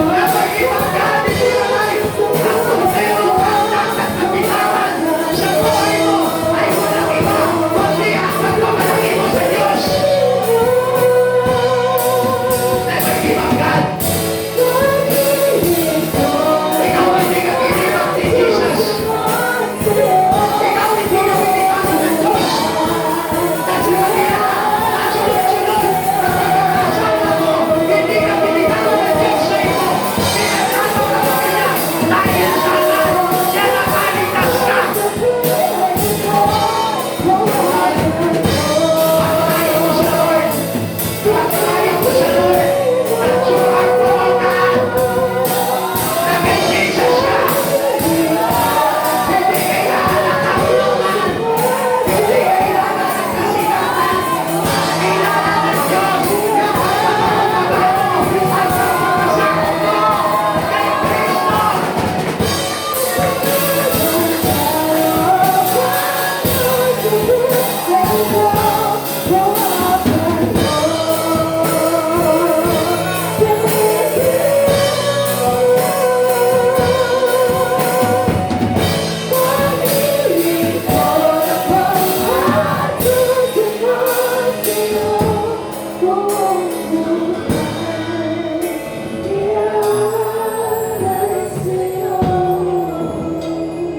Napag-ibang ka, hindi alay. Ang kutero ka, dapat na bitawan. Sa buhay mo ay walang iba, kundi ang pagmamalaki mo sa Diyos. Napag-ibang ka. Ikaw ay hindi ka pinirang ni Jesus. Ikaw hindi ka pinirang ng Diyos. Kasi kaya, nasunod-sunod, napagkakasama mo, hindi ka pinirang ng Diyos sa iyo. Pinagkano ka mo kaya, dahil sana, siya nakaligtas ka. Pagpalayo mo sa Lord. Pagpalayo mo sa Lord. At suwag mo ang kaan. Na kay Jesus ka. Hindi kailangan ng kapulungan. Hindi kailangan ng kasikatan. Kailangan ng Diyos na magpapagawa mo at magpapasakot mo kay Kristo.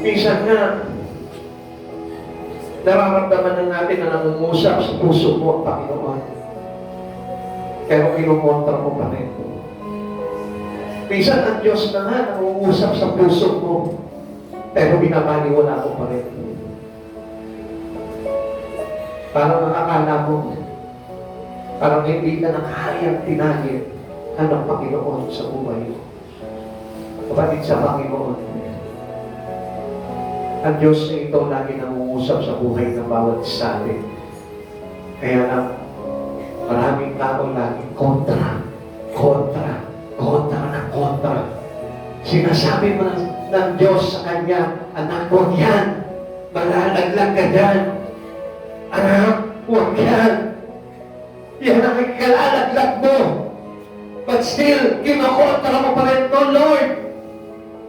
Minsan nga, nararamdaman na natin na nangungusap sa puso mo, Panginoon. Pero kinumontra mo pa rin. Minsan ang Diyos na nga nangungusap sa puso mo, pero binabaliwala ko pa rin. Parang nakakala mo, parang hindi ka nakayang tinagin ang Panginoon sa buhay mo. Kapatid sa Panginoon, ang Diyos na ito lagi nangungusap sa buhay ng bawat isa atin. Kaya lang, maraming tao laging kontra. Sinasabi mo ng Diyos sa kanya, anak, huwag yan. Malalaglag ka dyan. Anak, huwag yan. Yan ang ikalalaglag mo. But still, kinokontra mo pa rin to, Lord.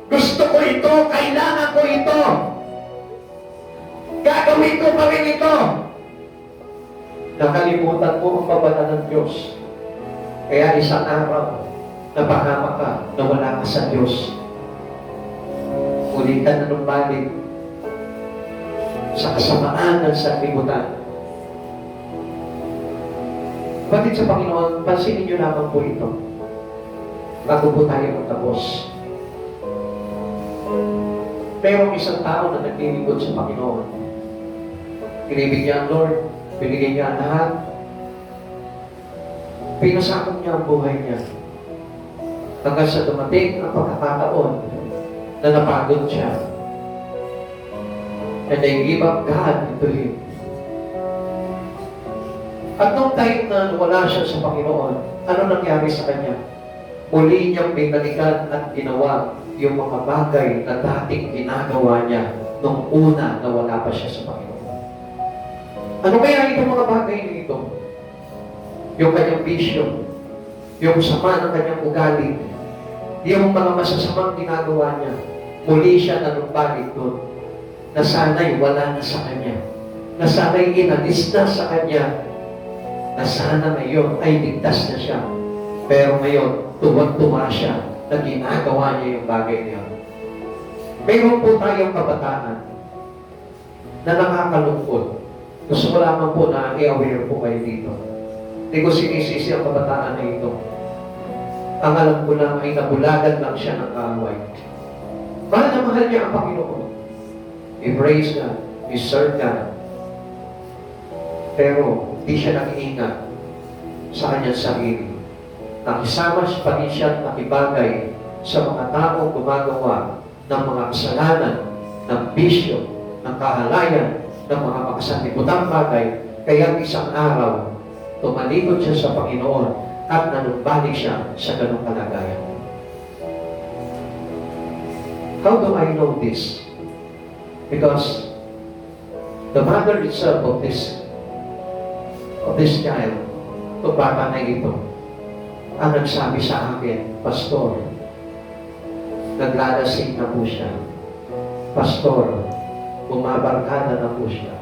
Gusto ko ito, kailangan ko ito. Gagawin ko pa rin ito. Nakalimutan mo ang babala ng Diyos. Kaya isang araw, napahamak ka na wala ka sa Diyos. Uli ka na numbalik sa kasamaan ng sanlibutan. Batid sa Panginoon, pansinin niyo lamang po ito. Bago po tayo magtapos. Merong isang tao na naglilingkod sa Panginoon. Inibig niya ang Lord, binigay niya ang lahat. Pinasakop niya ang buhay niya. Hanggang sa dumating ang pagkakataon na napagod siya. And they give up God into him. At nung time na wala siya sa Panginoon, ano nangyari sa kanya? Muli niyang binalikan at ginawa yung mga bagay na dating ginagawa niya nung una na wala pa siya sa Panginoon. Ano kaya itong mga bagay nito? Yung kanyang bisyo, yung sama ng kanyang ugali, yung mga masasamang ginagawa niya, muli siya nanumbalik doon, na sana'y wala na sa kanya, na sana'y inalis na sa kanya, na sana ngayon ay ligtas na siya. Pero ngayon, tuwag-tuwa siya na ginagawa niya yung bagay niya. Mayroon po tayong kabataan na nakakalungkot. Gusto ko lamang po na i-aware po kayo dito. Hindi ko sinisisi ang kabataan na ito. Ang alam ko lang ay nabulagan lang siya ng kaaway. Mahal na mahal niya ang Panginoon. He praise God. He serve God. Pero hindi siya nag-iingat sa kanyang sarili. Nakisama pa rin siya at nakibagay sa mga taong gumagawa ng mga kasalanan, ng bisyo, ng kahalayan, ng mga makasanibutang bagay. Kaya isang araw, tumalikod siya sa Panginoon at nanumbalik siya sa ganong kalagayan. How do I know this? Because the mother itself of this child, o bata na ito, ang nagsabi sa akin, Pastor, naglalasing na po siya. Pastor, bumabarkada na po siya.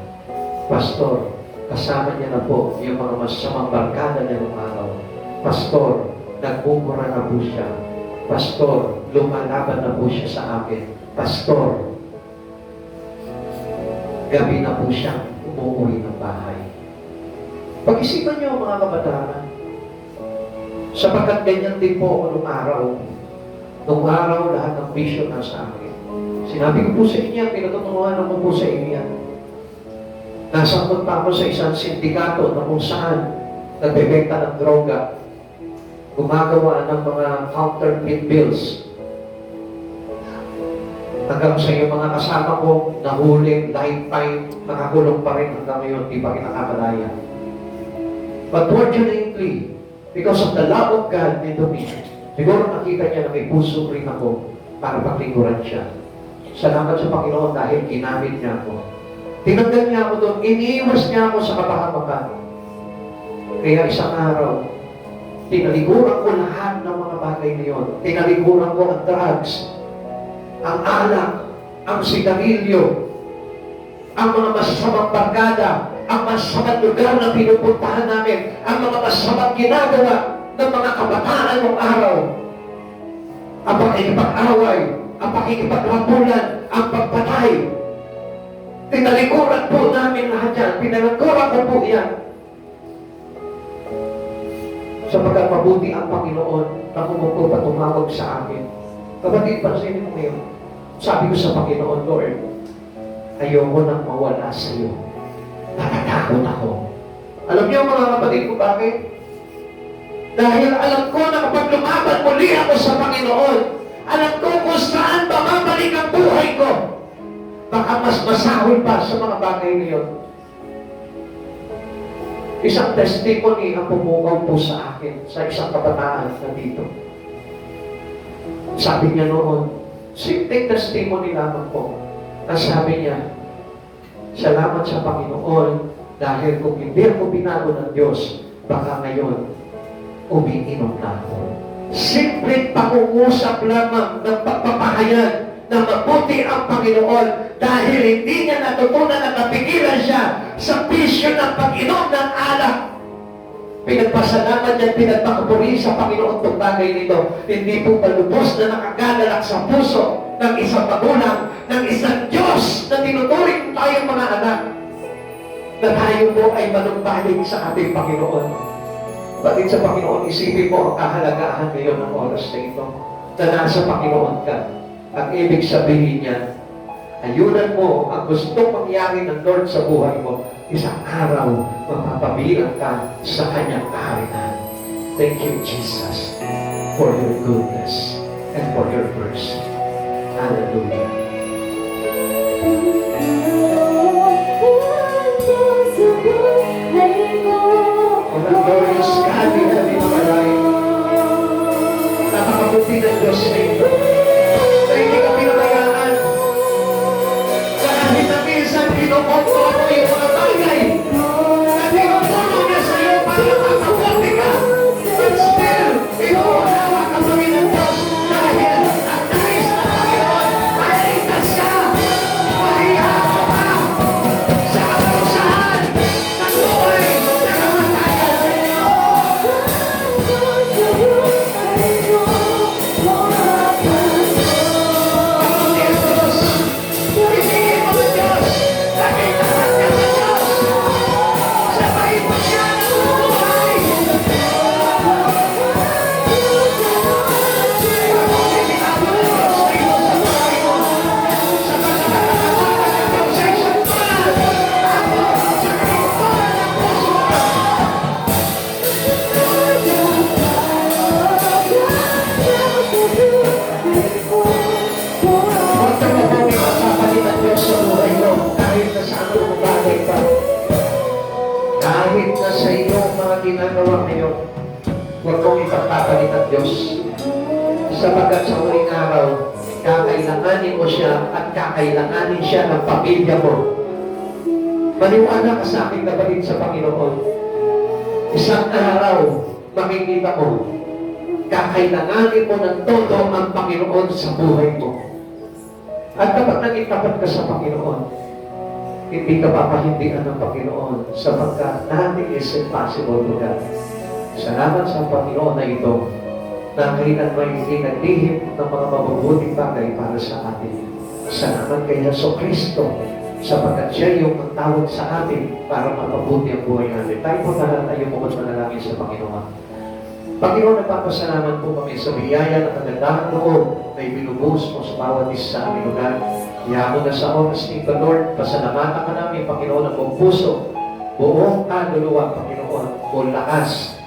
Pastor, kasama niya na po yung mga masamang barkada niya ng araw. Pastor, nagbubura na po siya. Pastor, lumalaban na po siya sa akin. Pastor, gabi na po siya umuwi ng bahay. Pag-isipan niyo mga kabataan, sapagkat ganyan din po ako nung araw. Nung araw, lahat ng bisyo nasa akin. Sinabi ko po sa inyo, pinatutunguhan ko po sa inyo. Nasangkot pa ako sa isang sindikato na kung saan nagbebenta ng droga, gumagawa ng mga counterfeit bills. Hanggang sa iyo mga kasama ko, nahuli, lifetime, nakakulong pa rin hanggang ngayon, di pa kinakakalaya. But fortunately, because of the love of God into me, siguro nakita niya na may puso rin ako para paglingkuran siya. Salamat sa Panginoon dahil ginamit niya ako. Tinanggal niya ako doon, iniiwas niya ako sa kapahamakan. Kaya isang araw, tinalikuran ko lahat ng mga bagay na yun. Tinalikuran ko ang drugs, ang alak, ang sigarilyo, ang mga masasamang barkada, ang masasamang lugar na pinupuntahan namin, ang mga masasamang ginagawa ng mga kabataan ng araw, ang pakikipag-away, ang pakikipag-rapulan, ang pagpatay. Tinalikuran po namin lahat yan. Pinalikuran ko po yan. Sapagkat mabuti ang Panginoon na kumupo pa tumawag sa akin. Kapatid, pansinin mo ngayon. Sabi ko sa Panginoon, Lord, ayoko nang mawala sa iyo. Natatakot ako. Alam niyo mga kapatid ko bakit? Dahil alam ko na kapag lumaban muli ako sa Panginoon, alam ko kung saan ba mabalik ang buhay ko. Baka mas masahol pa sa mga bagay niyon. Isang testimony ang pumukaw po sa akin sa isang kabataan na dito. Sabi niya noon, simple testimony lamang po. Sabi niya, salamat sa Panginoon dahil kung hindi ako binago ng Diyos, baka ngayon, umiinom na ako. Simple pangungusap lamang ng pagpapahayag na mabuti ang Panginoon dahil hindi niya natutunan na napigilan siya sa bisyo ng pag-inom ng alak. Pinagpasalamat niya, pinagpakapuri sa Panginoon itong bagay nito. Hindi po palubos na nakagadalak sa puso ng isang magulang, ng isang Diyos na tinuturing tayong mga anak, na tayo po ay manumbalik sa ating Panginoon. Batid sa Panginoon, isipin mo ang kahalagahan ngayon ng oras na ito, na nasa Panginoon ka. Ang ibig sabihin niya, ayunan mo ang gustong mangyari ng Lord sa buhay mo, isang araw, mapapabilang ka sa kanyang kaharian. Thank you, Jesus. for your goodness and for your mercy. Hallelujah. On a glorious God, we have been alive. Napakabuti ng Diyos na ito. Na hindi ka pinabayaan. Sa kahit na minsan, pinukonto mo yung mga bagay. Na pinupuno niya sa iyo para makabuti ka. But still, inuunawa ka pa rin ng Diyos. Dahil ang nais na Panginoon, maligtas ka. Mahiya mo ka. Sa kaparusahan ng buhay na kamatayan. Huwag ka mabuhay masapalit ang Diyos sa buhay mo kahit na sa anong bagay pa. Kahit na sa iyong mga ginagawa ngayon, huwag mong ipagpapalit ang Diyos. Sapagkat sa huling araw, kakailanganin mo siya at kakailanganin siya ng pamilya mo. Maniwala ka sa aking kapatid sa Panginoon. Isang araw, makikita mo, kakailanganin mo ng todo ang Panginoon sa buhay mo. At kapag naging tapat ka sa Panginoon, hindi ka papahindihan ng Panginoon sapagkat nothing is impossible to God. Salamat sa Panginoon na ito na kailan may hindi naglihim ng mga mabubuting bagay para sa atin. Salamat kay Yeso Kristo sapagkat siya yung magtawag sa atin para mapabuti ang buhay natin. Tayo po na tayo manalangin sa Panginoon. Panginoon, nagpapasalamat po kami sa biyaya ng kagandahang loob na ibinubuhos mo sa bawat isa sa aming lugar. Kaya mo na sa oras nito, Lord, pasalamatan ka namin, Panginoon, ang buong puso, buong kaluluwa, Panginoon, buong lakas.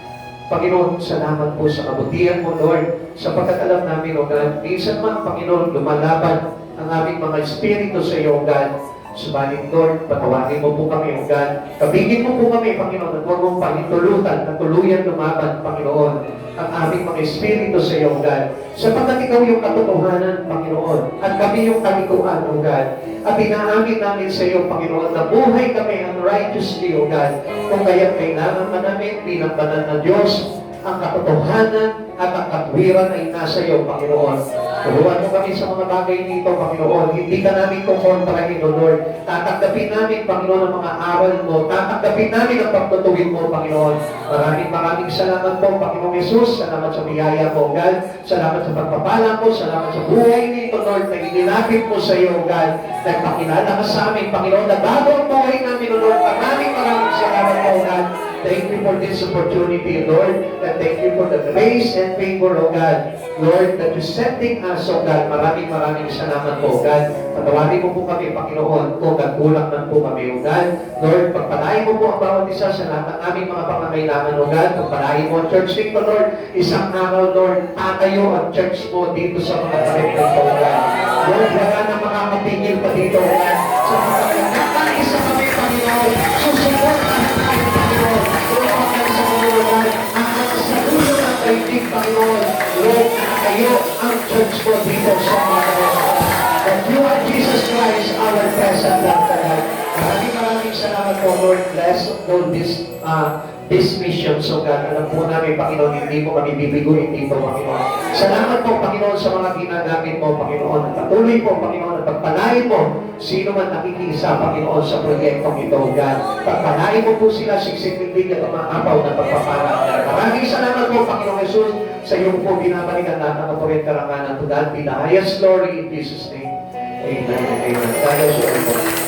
Panginoon, salamat po sa kabutihan mo, Lord, sapagkat alam namin, O God, minsan man, Panginoon, lumalaban ang aming mga espiritu sa iyo, O God. Subalit, Lord, patawarin mo po kami, O God. Kabigin mo po kami, Panginoon, at huwag mong pahintulutan na tuluyan lumaban, Panginoon, ang aming mga espiritu sa iyo, O God. Sapagkat ikaw yung katotohanan, Panginoon, at kami yung kalikuan, O God. At inaamin namin sa iyo, Panginoon, na buhay kami unrighteously, O God. Kung kaya kailangan man namin bilang banal na Diyos, ang katotohanan at ang katwiran ay nasa iyo, Panginoon. Tulungan mo kami sa mga bagay nito, Panginoon. Hindi ka namin kukontrahin, O Lord. Tatanggapin namin, Panginoon, ang mga aral mo. Tatanggapin namin ang pagtutuwid mo, Panginoon. Maraming salamat po, Panginoong Jesus. Salamat sa biyaya mo, God. Salamat sa pagpapala mo. Salamat sa buhay nito, Lord, na inilapit mo sa iyo, God. Nagpakilala ka sa amin, Panginoon, na bago ang buhay namin, O Lord. Maraming salamat po, God. Thank you for this opportunity, Lord. And thank you for the grace and favor, O God. Lord, that you're sending us, O God. Maraming salamat po, God. Patawarin mo po kami, Panginoon, kung nagkulang man po kami, O God. Lord, pagpalain mo po ang bawat isa sa lahat ng aming mga pangangailangan, O God. Pagpalain mo ang church dito, Lord. Isang araw, Lord, tatayo ang church mo dito sa mga tarik ng O God. Lord, wala na makakapigil pa dito, O God. Sa mga nagkakais sa kami, Panginoon, susunod ang kami, Panginoon. Tulungan sa mga lugar, ang sa dulo ng kaitig, Panginoon. Lord, nakatayo ang church mo dito sa mga Panginoon. That you are Jesus Christ, our present Lord God. Maraming salamat po, Lord. Bless all this mission, so God. Alam po namin, Panginoon, hindi mo kami bibiguin dito, Panginoon. Salamat po, Panginoon, sa mga ginagamit mo, Panginoon. At patuloy po, Panginoon, at pagpalain mo sino man nakikisa, Panginoon, sa proyektong ito, God. Pagpalain mo po sila, siksik-tindig at umaapaw na pagpapala. Maraming salamat po, Panginoon Jesus, sa iyong po binabalikan natin ang kapurent karanganan to God. Be the highest glory in Jesus' name. Amen. Amen. God bless you.